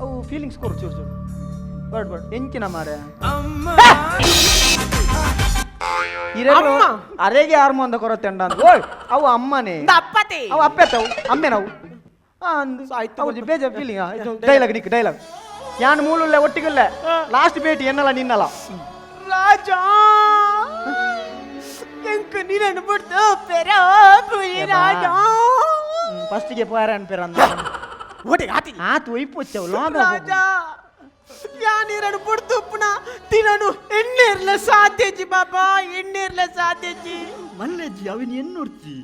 ಅವು ಫೀಲಿಂಗ್ಸ್ ಕೊರು ಚೂರು ಚೂರು ಬರ್ಡ್ ಎಂಕಿನ ಮಾರೆ ಅರೆಗೆ ಹಾರ್ಮೋನ್ ಕೊರತೆ ಅಂಡ ಅಂತ ಓಯ್ ಅವು ಅಮ್ಮನೇ ಅಪ್ಪತಿ ಅವು ಅಪ್ಪೆತ್ತವು ಅಮ್ಮೆನವು ಬೇಜ ಫೀಲಿಂಗ್ ಡೈಲಾಗ್ ನಿಕ್ ಡೈಲಾಗ್ ಯಾನ್ ಮೂಲುಲ್ಲೆ ಒಟ್ಟಿಗಲ್ಲೆ ಲಾಸ್ಟ್ ಭೇಟಿ ಎನ್ನಲ್ಲ ನಿನ್ನಲ್ಲ ರಾಜ ಎಂಕ ನೀನನ್ನು ಬಿಡ್ತು ಪೆರ ಕುಳಿ ರಾಜ ಫಸ್ಟಿಗೆ ಪೋಯಾರನ್ ಪೇರ ಅಂದ ಒಟ್ಟಿಗೆ ಆತಿ ಆತು ಒಯ್ಪೊಚ್ಚವು ಲಾಗ ರಾಜ ಯಾನಿರನು ಬಿಡ್ತು ಪುನಃ ತಿನ್ನನು ಎಣ್ಣೆರ್ಲ ಸಾಧ್ಯಜಿ ಬಾಬಾ ಎಣ್ಣೆರ್ಲ ಸಾಧ್ಯಜಿ ಮಲ್ಲೆಜ್ಜಿ ಅವನ್ ಎನ್ನುಡ್ತಿ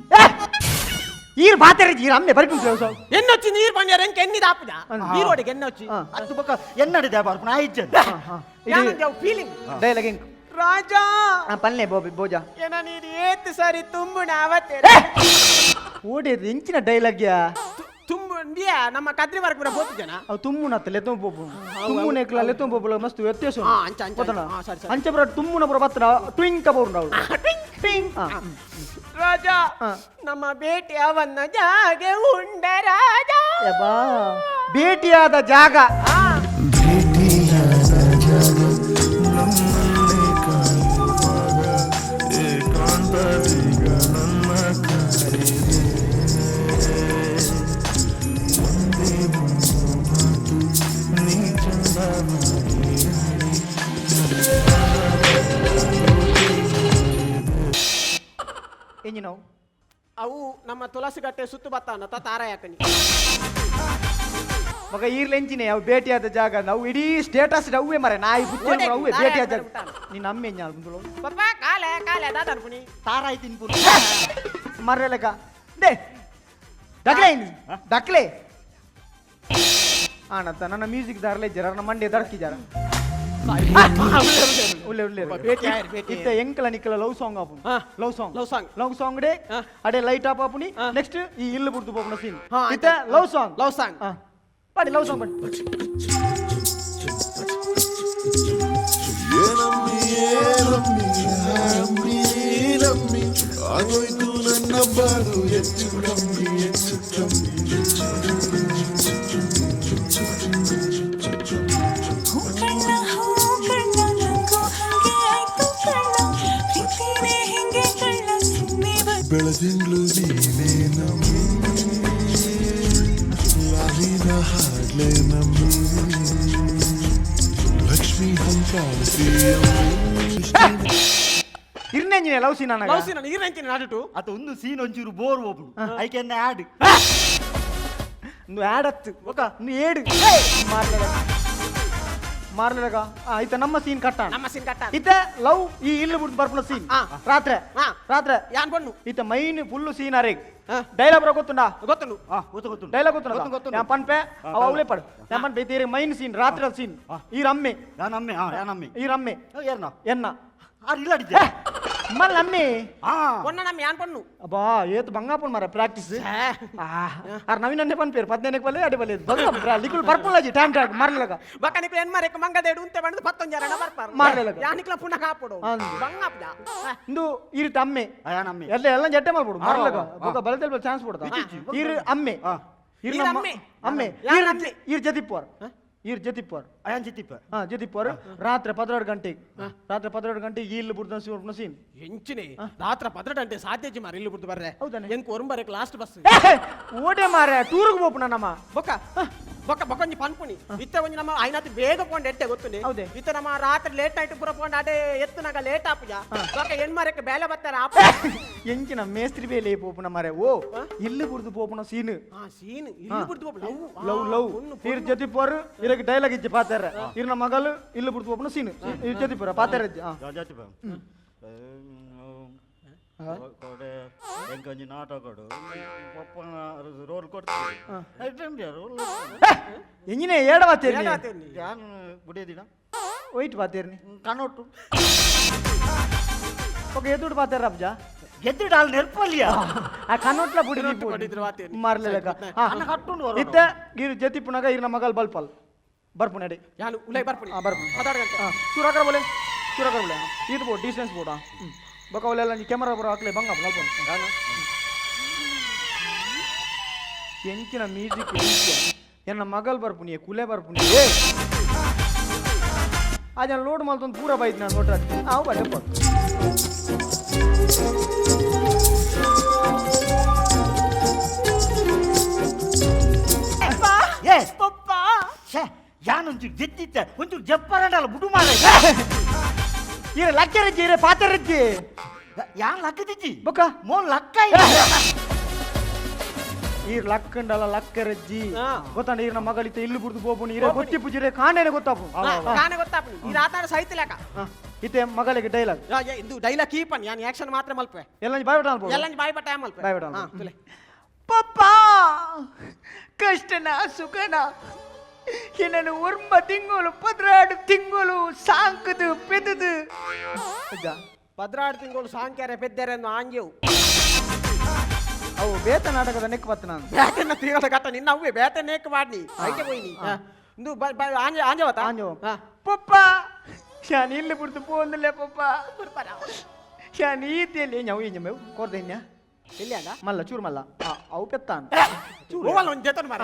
ಈರ್ ಬಾತೆರಜಿ ಈರ್ ಅಮ್ಮೆ ಬರ್ಕೊಂಡು ಎನ್ನೊಚ್ಚಿ ನೀರು ಬಂದ್ಯಾರ ಎಂಕ ಎನ್ನಿದ ಆಪುದ ನೀರೋಡಿಗೆ ಎನ್ನೊಚ್ಚಿ ಅದು ಪಕ್ಕ ಎನ್ನಡಿದೆ ಬಾರ್ಪು ನಾ ಇಜ್ಜನ್ ಯಾನಂದ್ಯಾವ ಫೀಲಿಂಗ್ ಡೈಲಾಗ್ ಹೆಂಗ್ ರಾಜ ಪಲ್ಲೆ ಬೋಜ ಏನ ನೀರು ಏತ್ ಸರಿ ತುಂಬುಣ ಅವತ್ತೇ ಓಡಿയത് ಎಂಚಿನ ಡೈಲಾಗ್ ಯಾ ತುಂಬುಂಡಿಯ ನಮ್ಮ ಕದ್ರಿ ವರ್ಗ ಕೂಡ ಹೋತು ಜನ ಅವು ತುಮ್ಮುನ ಅತ್ತ ಲೆತ್ತಂ ಪೋಪು ತುಮ್ಮುನ ಎಕ್ಲ ಲೆತ್ತಂ ಪೋಪು ಮಸ್ತ್ ವ್ಯತ್ಯಾಸ ಅಂಚ ಅಂಚ ಸರಿ ಅಂಚ ಬರ ತುಮ್ಮುನ ಬರ ಬತ್ತನ ಟ್ವಿಂಕ್ ಬೋರ್ಡ್ ಅವಳು ಟ್ವಿಂಕ್ ರಾಜ ನಮ್ಮ ಭೇಟಿ ಅವನ್ನ ಜಾಗೆ ಉಂಡ ರಾಜ ಯಬ್ಬಾ ಭೇಟಿಯಾದ ಜಾಗ ಎಂಜಿನವು ಅವು ನಮ್ಮ ತುಳಸಿ ಗಟ್ಟೆ ಸುತ್ತು ಬತ್ತಾನ ತಾರ ಯಾಕನಿ ಮಗ ಈರ್ಲೆಂಚಿನೇ ಅವು ಭೇಟಿಯಾದ ಜಾಗ ನಾವು ಇಡೀ ಸ್ಟೇಟಸ್ ಅವೇ ಮರೆ ನಾಯಿ ಬುಚ್ಚೆ ಅವೇ ಭೇಟಿಯಾದ ಜಾಗ ನೀನು ಅಮ್ಮೆ ಎಂಜಾಲ್ ಬಂದಳು ಪಾಪ ಕಾಲೆ ಕಾಲೆ ದಾದರ್ಪುನಿ ತಾರಾಯ್ತಿನ್ ಪುಲ್ ಮರ್ರೆಲಕ ದೇ ಡಕ್ಲೆ ಡಕ್ಲೆ ಆನಂತ ನನ್ನ ಮ್ಯೂಸಿಕ್ ದಾರ್ಲೆ ಜರ ನನ್ನ ಮಂಡೆ ದರ್ಕಿ ಜರ ಉಲ್ಲೆ ಉಲ್ಲೆ ಇತ್ತ ಎಂಕಲ ನಿಕ್ಕಲ ಲವ್ ಸಾಂಗ್ ಆಪು ಲವ್ ಸಾಂಗ್ ಡೇ ಅಡೆ ಲೈಟ್ ಆಪ್ ಆಪುನಿ ನೆಕ್ಸ್ಟ್ ಈ ಇಲ್ಲು ಬುಡ್ದು ಪೋಪುನ ಸೀನ್ ಇತ್ತ ಲವ್ ಸಾಂಗ್ ಪಾಡಿ ಲವ್ ಸಾಂಗ್ ಪಾಡಿ ರಮ್ಮಿ ಆಗೋಯ್ತು ನನ್ನ ಬಾಳು ಹೆಚ್ಚು ಕಮ್ಮಿ ಹೆಚ್ಚು ಕಮ್ಮಿ ಬೆಳದಿಂಗ್ಳು ನೀನೇ ನಮ್ಮಿ ಲಾವಿನ ಹಾಡ್ಲೆ ನಮ್ಮಿ ಲಕ್ಷ್ಮೀ ಹಂಪಾಳಿಸಿ ಇರ್ನೆಂಜಿನ ಲವ್ ಸೀನ್ ಅನ್ನ ಲವ್ ಸೀನ್ ನೀರಂಚಿನ ನಾಟು ಅತ ಒಂದು ಸೀನ್ ಒಂಚೂರು ಬೋರ್ ಒಬ್ರು ಐಕೆನ್ನ ಆಡ್ ಒಂದು ಆಡ್ ಹತ್ತು ಒಕ ಒಂದು ಏಡು ಮಾರ್ಲೆಗ ಇತ್ತ ನಮ್ಮ ಸೀನ್ ಕಟ್ಟ ನಮ್ಮ ಸೀನ್ ಕಟ್ಟ ಇತ್ತ ಲವ್ ಈ ಇಲ್ಲು ಬಿಟ್ಟು ಬರ್ಪುನ ಸೀನ್ ರಾತ್ರೆ ರಾತ್ರೆ ಯಾನ್ ಬಣ್ಣು ಇತ್ತ ಮೈನ್ ಫುಲ್ ಸೀನ್ ಅರೆಗ್ ಡೈಲಾಗ್ ಬರ ಗೊತ್ತುಂಡಾ ಗೊತ್ತನು ಗೊತ್ತು ಡೈಲಾಗ್ ಗೊತ್ತು ಯಾ ಪನ್ಪೆ ಅವ ಅವಳೆ ಪಡು ಯಾ ಪನ್ಪೆ ತೀರೆ ಮೈನ್ ಸೀನ್ ರಾತ್ರಿ ಸೀನ್ ಈ ರಮ್ಮೆ ಯಾನಮ್ಮೆ ಯಾನಮ್ಮೆ ಈ ರಮ್ಮೆ ಏರ್ನ ಎನ್ನ ಆರ್ ಇಲ್ಲಡಿದ್ದೆ ಮಲ್ಲ ಅಮ್ಮೆ ಒನ್ನ ನಮ್ಮ ಯಾನ್ ಬಣ್ಣು ಅಬ್ಬಾ ಏತು ಬಂಗಾಪನ್ ಮರ ಪ್ರಾಕ್ಟೀಸ್ ಆರ್ ನವೀನ್ ಅನ್ನೆ ಪನ್ ಪೇರ್ 15 ಬಲ್ಲೆ ಅಡೆ ಬಲ್ಲೆ ಬಂಗ ಲಿಕುಲ್ ಪರ್ಪುಲಾಜಿ ಟೈಮ್ ಟ್ರ್ಯಾಕ್ ಮಾರ್ಲಗ ಬಕನಿಕ್ಲ ಎನ್ ಮಾರೆಕ ಮಂಗದೇಡು ಉಂತೆ ಬಂದು 11 ಜನ ಬರ್ಪಾರ ಮಾರ್ಲಗ ಯಾನಿಕ್ಲ ಪುನಃ ಕಾಪಡು ಬಂಗಾಪ್ದ ಇಂದು ಇರು ಅಮ್ಮೆ ಯಾನಮ್ಮೆ ಎಲ್ಲ ಜಟ್ಟೆ ಮಾಡ್ಬಿಡು ಮಾರ್ಲಗ ಬೊಕ ಬಲದಲ್ ಬಲ್ ಚಾನ್ಸ್ ಕೊಡ್ತಾ ಇರು ಅಮ್ಮೆ ಇರು ನಮ್ಮ ಅಮ್ಮೆ ಇರು ಜದಿಪೋರ್ ಈರ್ ಜತಿಪ್ಪರ್ ಅಯಾನ್ ಜಿತಿಪ್ಪ ಜತಿಪ್ಪರ್ ರಾತ್ರಿ 12 ಗಂಟೆಗೆ ಇಲ್ಲಿ ಬುಡ್ದ ಸೀನ್ ಎಂಚಿನೆ ರಾತ್ರಿ 12 ಗಂಟೆ ಸಾಧ್ಯಜಿ ಮಾರ ಇಲ್ಲಿ ಬುಡ್ದು ಬರ್ರೆ ಹೌದಾನೆ ಎಂಕ್ ಒರಂಬರಕ್ಕೆ ಲಾಸ್ಟ್ ಬಸ್ ಓಡೆ ಮಾರೆ ಟೂರ್ಗೆ ಹೋಗ್ಬಿಡ ನಮ್ಮ ಬೊಕೊಂಜಿ ಪನ್ಪುನಿ ಇತ್ತೆ ಒಂಜಿ ನಮ್ಮ ಐನಾತ್ ಬೇಗ ಪೋಂಡ್ ಎಟ್ಟೆ ಗೊತ್ತುನೆ ಹೌದೇ ಇತ್ತೆ ನಮ್ಮ ರಾತ್ರಿ ಲೇಟ್ ನೈಟ್ ಪುರ ಪೋಂಡ್ ಅಡೆ ಎತ್ತುನಾಗ ಲೇಟ್ ಆಪುಜ ಬೊಕ ಎಣ್ಮರಕ್ಕೆ ಬೇಲೆ ಬತ್ತಾರೆ ಆಪ ಎಂಚಿನ ಮೇಸ್ತ್ರಿ ಬೇಲೆ ಪೋಪುನ ಮಾರೆ ಓ ಇಲ್ಲಿ ಬುಡ್ದು ಪೋಪುನ ಸೀನ್ ಸೀನ್ ಇಲ್ಲಿ ಬುಡ್ದು ಲವ್ ಈರ್ ಜತಿಪ್ಪರ್ ಇರಕ್ಕೆ ಡೈಲಾಗ್ ಇಜ್ಜಿ ಪಾತಾರ ಇರ್ನ ಮಗಲು ಇಲ್ಲಿ ಬುಡ್ದು ಪೋಪುನ ಸೀನ್ ಈರ್ ಜತಿಪ್ಪರ ಪಾತಾರ ಜಾತಿಪ್ಪ ಕೊಡೆ ಎಂಕೊಂಜಿ ನಾಟಕಡು ಪಪ್ಪ ರೋಲ್ ಕೊಡ್ತೀನಿ ರೋಲ್ ಎಂಜಿನೇ ಏಡ ಬಾತೇರಿ ಯಾನ್ ಬುಡಿಯದಿನ ಒಯ್ಟ್ ಬಾತೇರಿ ಕನೊಟ್ಟು ఒక ఎదుడు పాతారు అబ్జా ఎద్దుడు వాళ్ళు నెరపల్లియా ఆ కన్నొట్ల బుడి మారలేక అన్న కట్టుండు ఇత్త గీరు జతిపునగా ఇరిన మగల్ బల్పల్ ಬರ್ಪುನಡಿ ಯಾನು ಉಲೈ ಬರ್ಪುನಿ ಬರ್ಪು ಮಾತಾಡಗಂತೆ ಚೂರಾಕರ ಬೋಲೆ ಇದು ಬೋ ಡಿಸ್ಟೆನ್ಸ್ ಬೋಡ ಬಕ ಒಲೆಲ್ಲ ನೀ ಕ್ಯಾಮೆರಾ ಬರೋ ಹಾಕ್ಲೆ ಬಂಗ ಬಲ್ಪನ್ ಯಾನು ಎಂಚಿನ ಮ್ಯೂಸಿಕ್ ಎನ್ನ ಮಗಲ್ ಬರ್ಪುನಿ ಕುಲೆ ಬರ್ಪುನಿ आज लोड माल पूरा बाईत ना नोट आओ बाटे पर ఏ పప్పా ఛే యానుంచి జెత్తిచ్చ కొంచెం చెప్పారండాల బుడు మాలే ఇరే లక్కరజ్జి ఇరే పాతరజ్జి యాన్ లక్కదిచ్చి బొక్క మోన్ లక్క ಈರ್ ಲಕ್ಕಂಡಲ್ಲ ಲಕ್ಕರಜ್ಜಿ ಗೊತ್ತಾಂಡ ಈರ್ನ ಮಗಳಿತ ಇಲ್ಲಿ ಬುಡ್ದು ಬೋಪುನಿ ಇರೆ ಗೊತ್ತಿ ಪುಜಿರೆ ಕಾಣೇನೆ ಗೊತ್ತಾಪು ಕಾಣೆ ಗೊತ್ತಾಪು ಈ ರಾತಾಡ ಸಹಿತ ಲೆಕ್ಕ ಇತೆ ಮಗಳಿಗೆ ಡೈಲಾಗ್ ಇದು ಡೈಲಾಗ್ ಕೀಪನ್ ಯಾನ್ ಆಕ್ಷನ್ ಮಾತ್ರ ಮಲ್ಪೆ ಎಲ್ಲ ಬಾಯ್ ಬಿಡಾಲ್ ಬೋಲ್ ಎಲ್ಲ ಬಾಯ್ ಬಟ್ಟ ಮಲ್ಪೆ ಬಾಯ್ ಬಿಡಾಲ್ ತುಲೆ ಪಪ್ಪಾ ಕಷ್ಟನ ಸುಖನ ಏನನು ಉರ್ಮ ತಿಂಗಳು ಪದ್ರಾಡು ತಿಂಗಳು ಸಾಂಕದು ಪೆದದು ಪದ್ರಾಡು ತಿಂಗಳು ಸಾಂಕ್ಯಾರೆ ಪೆದ್ದೆರೆ ಎಂದು ಆಂಜೆವು ಅವು ಬೇತ ನಾಟಕದ ನೆಕ್ ಬತ್ತ ನಾನು ಬೇತನ್ನ ತೀರದ ಘಟ್ಟ ನಿನ್ನ ಅವ್ವೆ ಬೇತ ನೇಕ್ ಮಾಡ್ನಿ ಐಕೆ ಹೋಯ್ನಿ ಇಂದು ಆಂಜೆ ಆಂಜವತ ಆಂಜೋ ಪಪ್ಪ ಶಾನ್ ಇಲ್ಲಿ ಬಿಡ್ತು ಪೋಂದಲೆ ಪಪ್ಪ ಶಾನ್ ಈತಿಯಲ್ಲಿ ನಾವು ಈ ಜಮೆ ಕೊರ್ದೆನ್ಯಾ ಎಲ್ಲಿ ಅಂದ ಮಲ್ಲ ಚೂರು ಮಲ್ಲ ಅವು ಪೆತ್ತಾನ ಹೋಗಲ್ಲ ಒಂದು ಜೊತೆ ಮಾರ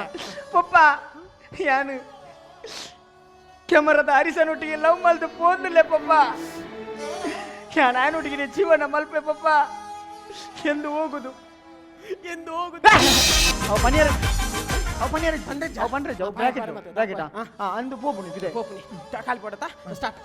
ಪಪ್ಪ ಯಾನು ಕೆಮರದ ಅರಿಸನೊಟ್ಟಿಗೆ ಲವ್ ಮಲ್ತು ಪೋಂದಲೆ ಪಪ್ಪ ಶಾನ್ ಆಯನೊಟ್ಟಿಗೆ ಜೀವನ ಮಲ್ಪೆ ಪಪ್ಪ ಎಂದು ಹೋಗುದು ಎಂದು ಹೋಗುದು ಅವು ಪನ್ನೀರ್ ಬ್ರಾಕೆಟ್ ಅಂದು ಪೋಪುನಿ ಇದೆ ಹೋಗ್ನಿ ಕಾಲ್ ಪಡತಾ ಸ್ಟಾರ್ಟ್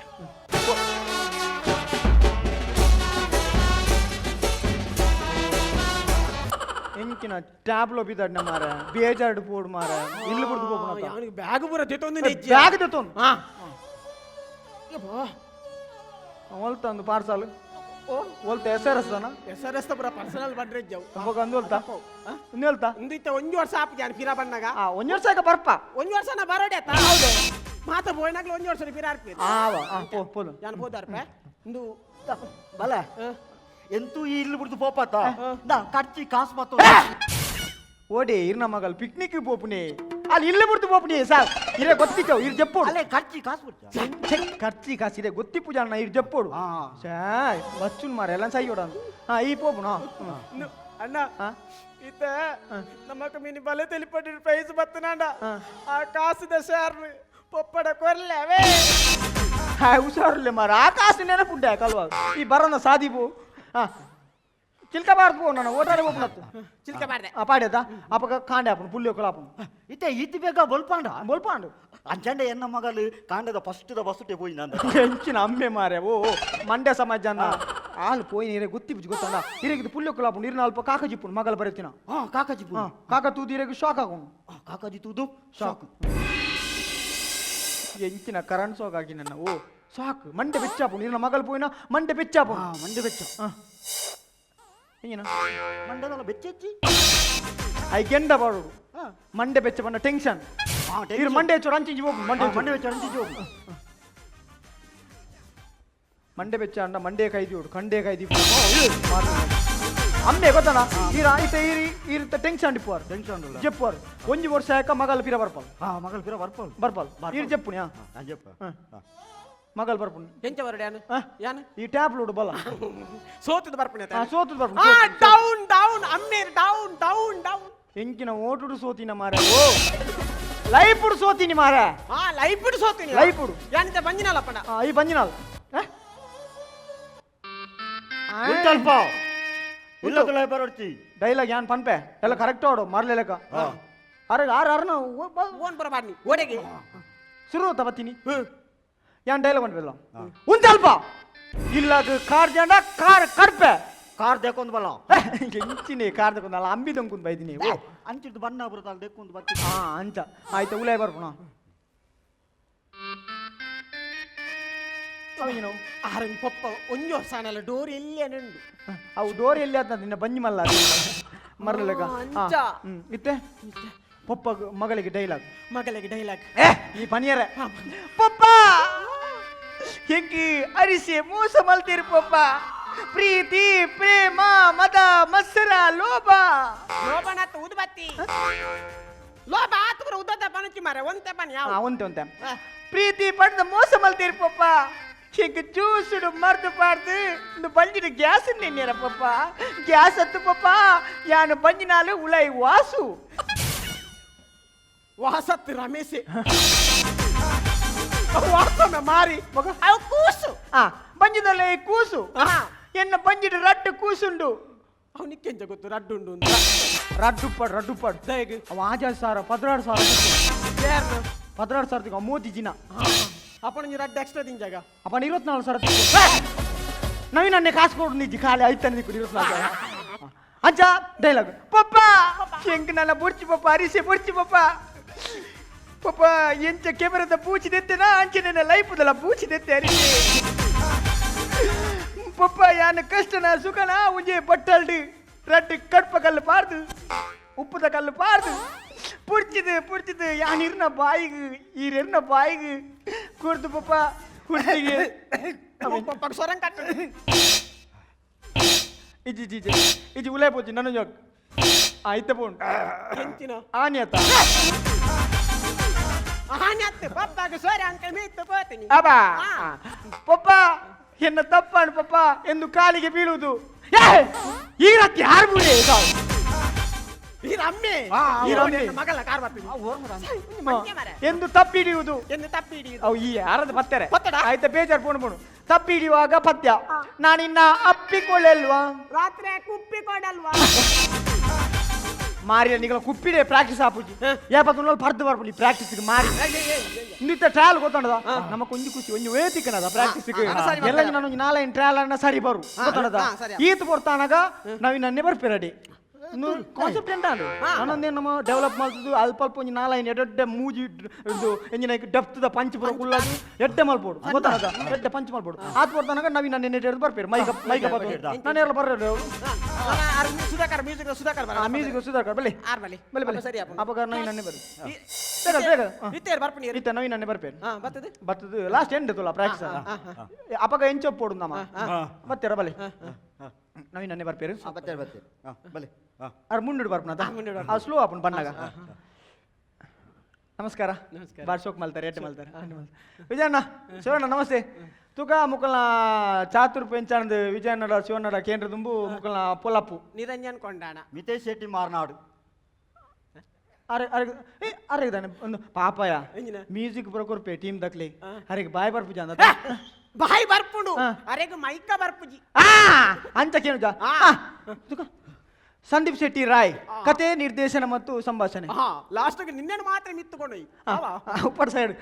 ಎಂಕಿನ ಟ್ಯಾಬ್ಲೋ ಬಿದ್ದಾಡ್ ಮಾರ ಬೇಜಾರ್ಡ್ ಪೋಡ್ ಮಾರ ಇಲ್ಲಿ ಬಿಡ್ದು ಪೋಪುನ ಅವನಿಗೆ ಬ್ಯಾಗ್ ಪೂರ ತೆತ್ತೊಂದು ಬ್ಯಾಗ್ ತೆತ್ತೋನ್ ಹಾ ಹೊಲ್ತ ಒಂದು ಪಾರ್ಸಲ್ ಹೊಲ್ತ ಹೆಸರಸ್ತಾನ ಹೆಸರಸ್ತ ಪೂರ ಪರ್ಸನಲ್ ಬಂದ್ರೆ ಜವ್ ಅವಾಗ ಅಂದು ಹೊಲ್ತ ಇನ್ನು ಹೇಳ್ತಾ ಇಂದು ಇತ್ತ ಒಂಜು ವರ್ಷ ಆಪ್ ಜಾನ್ ಫಿರಾ ಬಣ್ಣಗ ಒಂದು ವರ್ಷ ಬರ್ಪ ಒಂಜು ವರ್ಷ ನಾ ಬರೋಡೆ ಆತ ಹೌದು ಮಾತ ಬೋಯ್ನಾಗ್ಲ ಒಂಜು ವರ್ಷ ಫಿರಾ ಆರ್ಪಿ ಪೋಲು ಯಾನ್ ಹೋದಾರ್ಪೆ ಇಂದು ಬಲ ಎಂತೂ ಈ ಇಲ್ಲಿ ಬಿಡ್ದು ಪೋಪಾತ ನಾ ಕರ್ಚಿ ಕಾಸು ಮತ್ತ ಓಡಿ ಇರ್ನ ಮಗಲ್ ಪಿಕ್ನಿಕ್ ಪೋಪುನಿ ಅಲ್ಲಿ ಇಲ್ಲಿ ಬಿಡ್ತು ಪೋಪುನಿ ಸಾರ್ ಇರೇ ಗೊತ್ತಿಚ್ಚವು ಇರ್ ಜಪ್ಪೋಡು ಅಲ್ಲೇ ಕರ್ಚಿ ಕಾಸು ಬಿಡ್ತ ಖರ್ಚಿ ಕಾಸು ಇರೇ ಗೊತ್ತಿ ಪೂಜಾ ಇರ್ ಜಪ್ಪೋಡು ಸಾಯ್ ಬಚ್ಚುನ್ ಮಾರ ಎಲ್ಲ ಸೈ ಓಡ ಈ ಪೋಪುನ ಅಣ್ಣ ಇತ್ತ ನಮ್ಮಕ್ಕ ಮೀನಿ ಬಲೆ ತೆಲಿಪಟ್ಟಿರ ಪ್ರೈಸ್ ಬತ್ತನಾಂಡ ಆ ಕಾಸುದ ಶೇರ್ ಪಪ್ಪಡ ಕೊರ್ಲೇವೇ ಹುಷಾರುಲೆ ಮಾರ ಆ ಕಾಸು ನೆನಪುಂಡೆ ಕಲ್ವಾ ಈ ಬರೋನ ಸಾದಿಬು ಚಿಲ್ಕ ಬಾರ್ದು ನನ್ನ ಓಟಾರೆ ಹೋಗ್ನತ್ತು ಚಿಲ್ಕ ಮಾಡ್ದೆ ಪಾಡ್ಯದ ಅಪಕ ಕಾಂಡೆ ಆಪುನು ಪುಲ್ಲಿ ಒಕ್ಕಲಾಪುನು ಇತ್ತೆ ಇತ್ತು ಬೇಗ ಬೊಲ್ಪಾಂಡ ಬೋಲ್ಪಾಂಡು ಅಂಚಂಡೆ ಎನ್ನ ಮಗಲು ಕಾಂಡದ ಫಸ್ಟ್ ಬಸ್ಸುಟೆ ಹೋಗಿ ನಾನು ಎಂಚಿನ ಅಮ್ಮೆ ಮಾರೆ ಓ ಮಂಡ್ಯ ಸಮಾಜ ಹಾಲು ಪೋಯಿ ನೀರೇ ಗೊತ್ತಿ ಬುಜ್ ಗೊತ್ತಂಡ ಇರೇಗಿದು ಪುಲ್ಲಿ ಒಕ್ಕಲಾಪುನು ಇರ್ನ ಅಲ್ಪ ಕಾಕ ಜಿಪ್ಪುನು ಮಗಲ್ ಬರೀತಿನ ಕಾಕಾಜಿ ಕಾಕ ತೂದು ಇರೇಗಿ ಶಾಕ್ ಆಗುನು ಕಾಕಾಜಿ ತೂದು ಶಾಕ್ ಎಂಚಿನ ಕರಣ್ ಸೋಗ್ ಆಗಿ ನನ್ನ ಓ ಸಾಕು ಮಂಡೆ ಬೆಚ್ಚಾಪುನು ಇರ್ನ ಮಗಲ್ ಪೋಯಿನ ಮಂಡೆ ಬೆಚ್ಚಾಪುನು ಮಂಡೆ ಬೆಚ್ಚ ಹಿಂಗಿನ ಮಂಡದಲ್ಲ ಬೆಚ್ಚಿ ಐ ಗೆಂಡ ಬಾಡು ಮಂಡೆ ಬೆಚ್ಚ ಬಂದ ಟೆನ್ಷನ್ ಇರ್ ಮಂಡೆ ಹೆಚ್ಚು ರಂಚಿ ಹೋಗು ಮಂಡೆ ಬೆಚ್ಚ ರಂಚಿ ಹೋಗು ಮಂಡೆ ಬೆಚ್ಚ ಅಂಡ ಮಂಡೆ ಕೈದಿ ಓಡು ಕಂಡೆ ಕೈದಿ ಅಮ್ಮೆ ಗೊತ್ತನ ಈರ ಐತೆ ಈರಿತ ಟೆನ್ಷನ್ ಡಿಪ್ಪುವಾರು ಟೆನ್ಷನ್ ಜಪ್ಪುವಾರು ಒಂಜಿ ವರ್ಷ ಯಾಕ ಮಗಲ್ ಪಿರ ಬರ್ಪಲ್ ಮಗಲ್ ಪಿರ ಬರ್ಪಲ್ ಈರ್ ಜಪ್ಪುನಿ ಮಗಲ್ ಬರ್ಪುನಿ ಎಂಚ ಬರಡೆ ಯಾನು ಯಾನು ಈ ಟ್ಯಾಬ್ ಲೋಡು ಬಲ ಸೋತದ ಬರ್ಪಣೆ ಸೋತದ ಬರ್ಪುನಿ ಡೌನ್ ಡೌನ್ ಅಮ್ಮೇರ್ ಡೌನ್ ಡೌನ್ ಡೌನ್ ಎಂಕಿನ ಓಟುಡು ಸೋತಿನ ಮಾರ ಓ ಲೈಪುಡು ಸೋತಿನಿ ಮಾರ ಲೈಫ್ ಬಿಡು ಸೋತೀನಿ ಲೈಪುಡು ಯಾನಿಂದ ಬಂಜಿನಲ್ಲಪ್ಪಣ ಈ ಬಂಜಿನಾಲ್ ಉಂಟಲ್ಪ ಇಲ್ಲದಲ್ಲ ಬರೋಡ್ತಿ ಡೈಲಾಗ್ ಯಾನ್ ಪನ್ಪೆ ಎಲ್ಲ ಕರೆಕ್ಟ್ ಆಡು ಮಾರ್ಲೆ ಲೆಕ್ಕ ಅರೆ ಆರ್ನ ಓನ್ ಬರ ಬಾಡ್ನಿ ಓಡೆಗೆ ಶುರು ತಬತ್ತೀನಿ ಯಾನ್ ಡೈಲಾಗ್ ಪನ್ಪೆಲ್ಲ ಉಂಟಲ್ಪ ಇಲ್ಲದು ಕಾರ್ ಜಂಡ ಕಾರ್ ಕಡ್ಪೆ ಕಾರ್ ದೇಕೊಂದು ಬಲ್ಲ ಎಂಚಿನಿ ಕಾರ್ ತಗೊಂಡಲ್ಲ ಅಂಬಿ ತಂಕೊಂಡ್ ಬೈದಿನಿ ಅಂಚಿದ್ದು ಬಣ್ಣ ಬರುತ್ತಲ್ಲ ದೇಕೊಂದು ಬರ್ತಿ ಅಂಚ ಆಯ್ತಾ ಉಲಾಯ್ ಬರ್ಪುಣ ಅವೇನು ಆರಂಜಿ ಪಪ್ಪ ಒಂಜೋ ಸಾನಲ್ಲ ಡೋರ್ ಎಲ್ಲಿ ನಂಡು ಅವು ಡೋರ್ ಎಲ್ಲಿ ಆತ ನಿನ್ನ ಬಂಜಿ ಮಲ್ಲ ಮರಲೆಗ ಅಂಚ. ಇತ್ತೆ ಪಪ್ಪ ಮಗಳಿಗೆ ಡೈಲಾಗ್ ಮಗಳಿಗೆ ಡೈಲಾಗ್ ಈ ಪನಿಯರ ಪಪ್ಪ ಹೆಂಗಿ ಅರಿಸಿ ಮೋಸ ಮಲ್ತೀರಿ ಪಪ್ಪ ಪ್ರೀತಿ ಪ್ರೇಮ ಮದ ಮತ್ಸರ ಲೋಭ ಲೋಬನತ್ತ ಉದ್ಬತ್ತಿ ಲೋಬ ಆತುಗ್ರ ಉದ್ದದ ಪಣಚಿ ಮಾರೆ ಒಂತೆ ಪನಿ ಯಾವ ಒಂತೆ ಪ್ರೀತಿ ಪಡೆದ ಮೋಸ ಮಲ್ತೀರಿ ಪಪ್ಪ ಹೆಂಗ ಚೂಸುಡು ಮರ್ದು ಪಾಡ್ದು ಒಂದು ಬಂಜಿನ ಗ್ಯಾಸ್ ನಿನ್ನೇರ ಪಪ್ಪ ಗ್ಯಾಸ್ ಹತ್ತು ಪಪ್ಪ ಯಾನು ಬಂಜಿನಾಲು ಉಳೈ ವಾಸು ವಾಸತ್ ರಮೇಶ್ ವಾಸನ ಮಾರಿ ಅವು ಕೂಸು ಬಂಜಿದಲ್ಲ ಈ ಕೂಸು ಎನ್ನ ಬಂಜಿಡು ರಟ್ಟು ಕೂಸುಂಡು ಅವನಿಗೆ ಕೆಂಚ ಗೊತ್ತು ರಡ್ಡುಂಡು ಅಂತ ರಡ್ಡು ಪಡ್ ದಯಗೆ ಅವ 1000 16,000 16,000 ಮೋದಿ ಜಿನ ಅಪ್ಪನ ರಡ್ಡು ಎಕ್ಸ್ಟ್ರಾ ತಿಂಜಾಗ ಅಪ್ಪ 24,000 ನವೀನ್ ಅನ್ನೆ ಕಾಸು ಕೊಡು ನಿಜಿ ಖಾಲಿ ಆಯ್ತಾನೆ ನಿಕ್ಕು 24,000 ಅಜ್ಜ ಡೈಲಾಗ್ ಪಪ್ಪ ಹೆಂಗ್ ನನ್ನ ಬುರ್ಚಿ ಪಪ್ಪ ಅರಿಸಿ ಬುರ್ಚಿ ಪಪ್ಪ ಪಪ್ಪ ಎಂಚ ಕೆಮರದ ಬೂಚಿದೆತ್ತೇನಾ ಅಂಚೆ ನನ್ನ ಲೈಫ್ದಲ್ಲ ಬೂಚಿದೆತ್ತೆ ಅರಿಸಿ ಪಪ್ಪ ಯಾನ ಕಷ್ಟನ ಸುಖನ ಉಂಜೆ ಬಟ್ಟಲ್ಡು ರಡ್ಡು ಕಡ್ಪ ಕಲ್ಲು ಪಾರ್ದು ಉಪ್ಪುದ ಕಲ್ಲು ಪಾರ್ದು ಪುಡ್ಚಿದು ಯಾನಿರ್ನ ಬಾಯಿಗೆ ಈರಿರ್ನ ಬಾಯಿಗೆ ಕೂರ್ದು ಪಪ್ಪ ಹುಟ್ಟಿಗೆ ಪಪ್ಪ ಸೊರಂಗ್ ಕಟ್ಟ ಇಜಿ ಉಲೈ ಪೋಚಿ ನನ್ನ ಜೋಕ್ ಆಯ್ತ ಪೋನ್ ಎಂಚಿನ ಆನಿಯತ ಆನ್ಯತ್ತೆ ಪಪ್ಪಾಗ ಸೊರೆ ಅಂಕ ಮೀತ್ತು ಪೋತೀನಿ ಅಬ್ಬಾ ಪಪ್ಪ ಎನ್ನ ತಪ್ಪಾണ് ಪಪ್ಪ ಎಂದು ಕಾಲಿಗೆ ಬೀಳುವುದು ಈ ರಾತ್ರಿ ಯಾರು ಬೂಡೆ ಈ ರಮ್ಮೆ ಈ ರಮ್ಮೆ. ಮಗಳ ಕಾರ್ ಬರ್ತೀನಿ ಎಂದು ತಪ್ಪಿಡಿಯುವುದು ಎಂದು ತಪ್ಪಿ ಹಿಡಿಯುದು ಅವು ಈ ಯಾರದ್ದು ಪತ್ತಾರೆ ಪತ್ತಡ? ಆಯ್ತಾ ಬೇಜಾರು ಪೋಣು ತಪ್ಪಿ ಹಿಡಿಯುವಾಗ ಪದ್ಯ ನಾನಿನ್ನ ಅಪ್ಪಿಕೊಳ್ಳಲ್ವಾ ರಾತ್ರಿ ಕುಪ್ಪಿ ಕೊಡಲ್ವಾ ಮಾರಿಯ ನಿಗಳ ಕುಪ್ಪಿಡೆ ಪ್ರಾಕ್ಟೀಸ್ ಆಪುಜಿ ಯಾಪತ್ತು ಪರ್ದು ಬರ್ಪುಲಿ ಪ್ರಾಕ್ಟೀಸ್ ಮಾರಿ ಇಂದಿತ್ತ ಟ್ರಯಲ್ ಗೊತ್ತಂಡದ ನಮ್ಮ ಕೊಂಜಿ ಖುಷಿ ಒಂಜಿ ವೇದಿಕನದ ಪ್ರಾಕ್ಟೀಸ್ ಎಲ್ಲ ನಾನು 4 ಟ್ರಯಲ್ ಅನ್ನ ಸರಿ ಬರು ಗೊತ್ತಂಡದ ಈತ್ ಕೊಡ್ತಾನಾಗ ನಾವು ನನ್ನೇ ಬರ್ಪಿರಡಿ ಕಾನ್ಸೆಪ್ಟ್ ಎಂತ ನಾನೊಂದೇನು ನಮ್ಮ ಡೆವಲಪ್ ಮಾಡ್ತಿದ್ದು ಅಲ್ಪ ಒಂಜಿ 4 ಎಡ್ಡೆ ಮೂಜಿ ಇದು ಎಂಜಿನ ಡೆಪ್ತ್ ಪಂಚ್ ಪುರ ಕುಳ್ಳದು ಎಡ್ಡೆ ಮಲ್ಪೋಡು ಗೊತ್ತಾಗ ಎಡ್ಡೆ ಪಂಚ್ ಮಲ್ಪೋಡು ಆತ್ ಕೊಡ್ತಾನಾಗ ನಾವು ನನ್ನ ನೆಟ್ ಬರ್ಪೇರು ಮೈಕ ನಾನು ಎಲ್ಲ ಬರ್ರೆ ಸುಧಾಕರ್ ಮ್ಯೂಸಿಕ್ ಸುಧಾಕರ್ ಮ್ಯೂಸಿಕ್ ಸುಧಾಕರ್ ಬಲ್ಲಿ ಆರ್ಮಲಿ ಬಲ್ಲಿ ಸರಿ ಅಪಗ ನವೀನ್ ನನ್ನೇ ಬರ್ರಿ ಬೇಗ ಇತ್ತೇರ್ ಬರ್ಪಣಿ ಇತ್ತ ನವೀನ್ ನನ್ನೇ ಬರ್ಪೇರು ಬರ್ತದೆ ಬರ್ತದು ಲಾಸ್ಟ್ ಎಂಡ್ ತುಲ ಪ್ರಾಕ್ಟೀಸ್ ಅಪಗ ಎಂಚ ಪೋಡು ನಮ್ಮ ಬತ್ತೇರ ಬಲ್ಲಿ ನವೀನ್ ನನ್ನೇ ಬರ್ಪೇರು ಬಲೆ ಅರ್ ಮುಂದಿಡು ಬರ್ಪನದ ಆ ಸ್ಲೋ ಆಪನ್ ಬಣ್ಣಾಗ ನಮಸ್ಕಾರ ಬಾರ್ ಶೋಕ್ ಮಲ್ತಾರೆ ಎಟ್ಟೆ ಮಲ್ತಾರೆ ವಿಜಯಣ್ಣ ಶಿವಣ್ಣ ನಮಸ್ತೆ ತುಕ ಮುಕ್ಕಲ್ನ ಚಾತುರ್ ಪೆಂಚಾಣದ ವಿಜಯನಡ ಶಿವಣ್ಣಡ ಕೇಂದ್ರ ತುಂಬು ಮುಕ್ಕಲ್ನ ಪೊಲಪ್ಪು ನಿರಂಜನ್ ಕೊಂಡಾಣ ಮಿತೇಶ್ ಶೆಟ್ಟಿ ಮಾರ್ನಾಡು ಅರೆಗಿದಾನೆ ಒಂದು ಪಾಪಯ ಎಂಜಿನ? ಮ್ಯೂಸಿಕ್ ಬರೋಕೊರ್ಪೆ ಟೀಮ್ ದಕ್ಲಿ ಅರೆಗೆ ಬಾಯ್ ಬರ್ಪು ಜಾನ ಬಾಯಿ ಬರ್ಪುಂಡು ಅರೆಗ ಮೈಕ ಬರ್ಪುಜಿ ಅಂತ ಕೇಳುದ ಸಂದೀಪ್ ಶೆಟ್ಟಿ ರಾಯ್ ಕತೆ ನಿರ್ದೇಶನ ಮತ್ತು ಸಂಭಾಷಣೆ ಲಾಸ್ಟ್ ನಿನ್ನೆ ಮಾತ್ರ ಮಿತ್ತುಕೊಂಡು ಉಪ್ಪರ್ ಸೈಡ್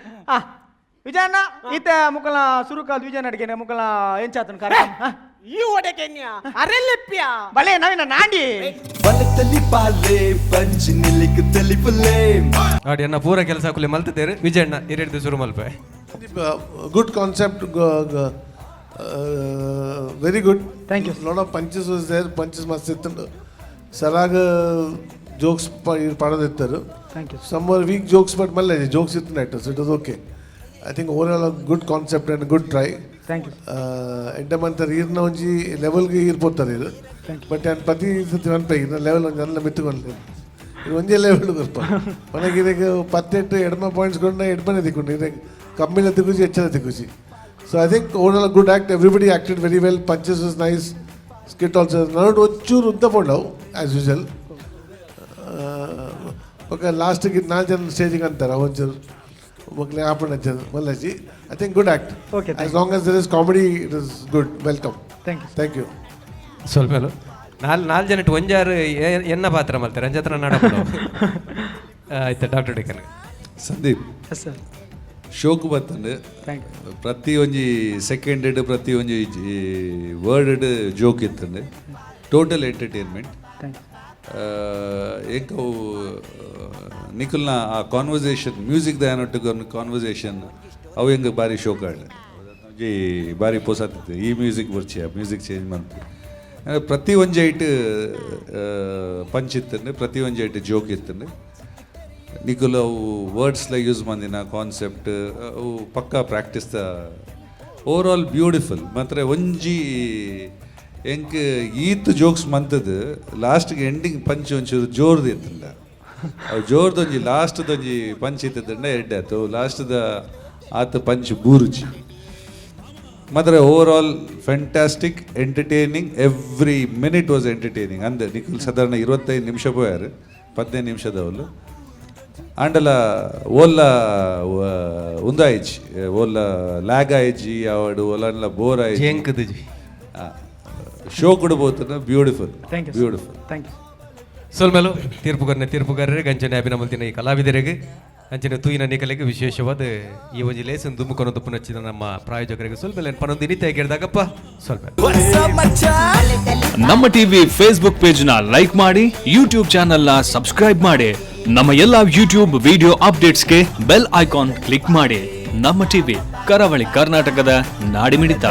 ವಿಜಯಣ್ಣ ಈತ ಮುಕ್ಕಲ ಸುರುಕಾದ ವಿಜಯನ ಅಡಿಗೆ ಮುಕ್ಕಲ ಎಂಚಾತನ ಕಾರ್ಯಕ್ರಮ ಈ ಒಡೆಕೆನ್ಯ ಅರೆಲ್ಲೆಪ್ಪಿಯ ಬಲೆ ನವೀನ ನಾಂಡಿ ನೋಡಿ ಅನ್ನ ಪೂರ ಕೆಲಸ ಕುಲಿ ಮಲ್ತಿದ್ದೇರು ವಿಜಯಣ್ಣ ಎರಡು ಶುರು Malpe Good concept, very good. Thank you. Lot of punches was there, punches must sit. Sarag jokes padadittaru. Thank you. Some were weak jokes, but malle jokes ittu so it was okay. I think overall a good concept and a good try. Thank you. ಎಂಟಮಂತರ ಈರ್ನ ಒಂಜಿ ಲೆವೆಲ್ಗೆ ಇರ್ಬೋತಾರೆ ಇದು but ನಾನು ಪ್ರತಿ ಸತಿ ಅನ್ಪ ಇನ್ನ level ಒಂದು ಎಲ್ಲ ಮೆತ್ತುಕೊಂಡು ಇದು ಒಂದೇ ಲೆವೆಲ್ ಬರ್ಪ ಮನೆಗೆ ಇದಕ್ಕೆ 18 ಎಡ್ಮ ಪಾಯಿಂಟ್ಸ್ ಕೊಂಡ ಎಡ್ಮನೆ ತಿಕ್ಕೊಂಡು ಇದಕ್ಕೆ ಕಮ್ಮಿನ ತಿಕ್ಕುಸಿ ಹೆಚ್ಚಿನ ತಿಕ್ಕುಸಿ so I think over good act everybody acted very well punches is nice skit also ನಡು ಒಂಚೂರು ಉದ್ದ ಪೊಂಡವು ಆ್ಯಸ್ ಯೂಶಲ್ ಓಕೆ ಲಾಸ್ಟಿಗೆ 4 ಜನ ಸ್ಟೇಜಿಗೆ ಅಂತಾರೆ ಒಂಚೂರು ಮಕ್ಕಳಿಗೆ ಹಾಪಣ್ಣ ಹಚ್ಚದು ಮಲ್ಲಜಿ I think good act Okay, as long as there is comedy it is good welcome Thank you. Thank you ನಾಲ್ ಜನ ಒಂಜಾರು ಎನ್ನ ಪಾತ್ರ ಮಲ್ತಾರೆ ಅಂಜತ್ರ ನಾಡ ಆಯ್ತು ಡಾಕ್ಟರ್ ಡಿಕನ್ ಸಂದೀಪ್ Yes, sir. ಶೋಕು ಬತ್ತಂಡು Thank you. ಪ್ರತಿ ಒಂಜಿ ಸೆಕೆಂಡ್ ಪ್ರತಿ ಒಂಜಿ ವರ್ಡ್ ಜೋಕ್ ಇತ್ತಂಡು ಟೋಟಲ್ ಎಂಟರ್ಟೈನ್ಮೆಂಟ್ Thank you. ಏಕ ನಿಖಲ್ನ ಆ ಕಾನ್ವರ್ಸೇಷನ್ ಮ್ಯೂಸಿಕ್ ದಯನೊಟ್ಟಿಗೆ ಕಾನ್ವರ್ಸೇಷನ್ ಅವು ಹೆಂಗೆ ಭಾರಿ ಶೋಕ ಒಂಜಿ ಬಾರಿ ಪೊಸಾತಿತ್ತು ಈ ಮ್ಯೂಸಿಕ್ ಬರ್ಚಿಯ ಮ್ಯೂಸಿಕ್ ಚೇಂಜ್ ಮಾಡ್ತು ಪ್ರತಿ ಒಂಜೈಟ್ ಪಂಚ್ ಇತ್ತಂಡು ಪ್ರತಿ ಒಂಜೈಟ್ ಜೋಕ್ ಇತ್ತಂಡು ನಿಕುಲು ಅವು ವರ್ಡ್ಸ್ಲ ಯೂಸ್ ಮಂದಿನ ಕಾನ್ಸೆಪ್ಟ್ ಅವು ಪಕ್ಕಾ ಪ್ರಾಕ್ಟೀಸ್ ಓವರ್ ಆಲ್ ಬ್ಯೂಟಿಫುಲ್ ಮಾತ್ರ ಒಂಜಿ ಎಂಕ್ ಈತ್ ಜೋಕ್ಸ್ ಮಂತದ್ದು ಲಾಸ್ಟ್ಗೆ ಎಂಡಿಂಗ್ ಪಂಚ್ ಒಂಚೂರು ಜೋರ್ದು ಇತ್ತಲ್ಲ ಅವು ಜೋರ್ದೊಂಜಿ ಲಾಸ್ಟ್ದೊಂಜಿ ಪಂಚ್ ಇತ್ತದಂಡ ಎಡ್ಡೆ ಆಯ್ತು ಲಾಸ್ಟ್ದ ಆತ ಪಂಚ್ ಬೂರುಚಿ ಮಾತ್ರ over all fantastic entertaining every minute was entertaining ಅಂದೆ ನಿಖಿಲ್ ಸಾಧಾರಣ 25 ನಿಮಿಷ ಪೋಯಾರು 15 ನಿಮಿಷದವಳು ಆಂಡಲ ಓಲ್ಲ ಉಂದಾಯಿಜಿ ಓಲ್ಲ ಲ್ಯಾಗ್ ಆಯ್ಜಿ ಅವಡು ಓಲ್ಲ ಬೋರ್ ಆಯ್ಜಿ ಜೇಂಕದಜಿ ಶೋ ಕೂಡ ಬೋತನ ಬ್ಯೂಟಿಫುಲ್ ಬ್ಯೂಟಿಫುಲ್ ಥ್ಯಾಂಕ್ ಯು ಸೊಲ್ಮೇಲು ತೀರ್ಪುಗಾರರಿಗೆ ಅಂಚನೆ ಅಭಿನಮಲ್ತಿನ ಈ ಕಲಾವಿದರಿಗೆ ಅಂಚನೆ ತೂಯಿನ ನಿಕಲಿಗೆ ವಿಶೇಷವಾದ ಈ ಒಂದು ಲೇಸನ್ ದುಮ್ಮುಕೊನೊಂದು ಪುನಚ್ಚಿದ ನಮ್ಮ ಪ್ರಾಯೋಜಕರಿಗೆ ಸ್ವಲ್ಪ ಪನ್ನೊಂದು ಇನಿತ ಕೇಳಿದಾಗಪ್ಪ ಸ್ವಲ್ಪ ನಮ್ಮ ಟಿವಿ ಫೇಸ್ಬುಕ್ ಪೇಜ್ ನ ಲೈಕ್ ಮಾಡಿ ಯೂಟ್ಯೂಬ್ ಚಾನೆಲ್ ನ ಸಬ್ಸ್ಕ್ರೈಬ್ ಮಾಡಿ ನಮ್ಮ ಎಲ್ಲಾ ಯೂಟ್ಯೂಬ್ ವಿಡಿಯೋ ಅಪ್ಡೇಟ್ಸ್ಗೆ ಬೆಲ್ ಐಕಾನ್ ಕ್ಲಿಕ್ ಮಾಡಿ. ನಮ್ಮ ಟಿವಿ ಕರಾವಳಿ ಕರ್ನಾಟಕದ ನಾಡಿಮಿಡಿತ.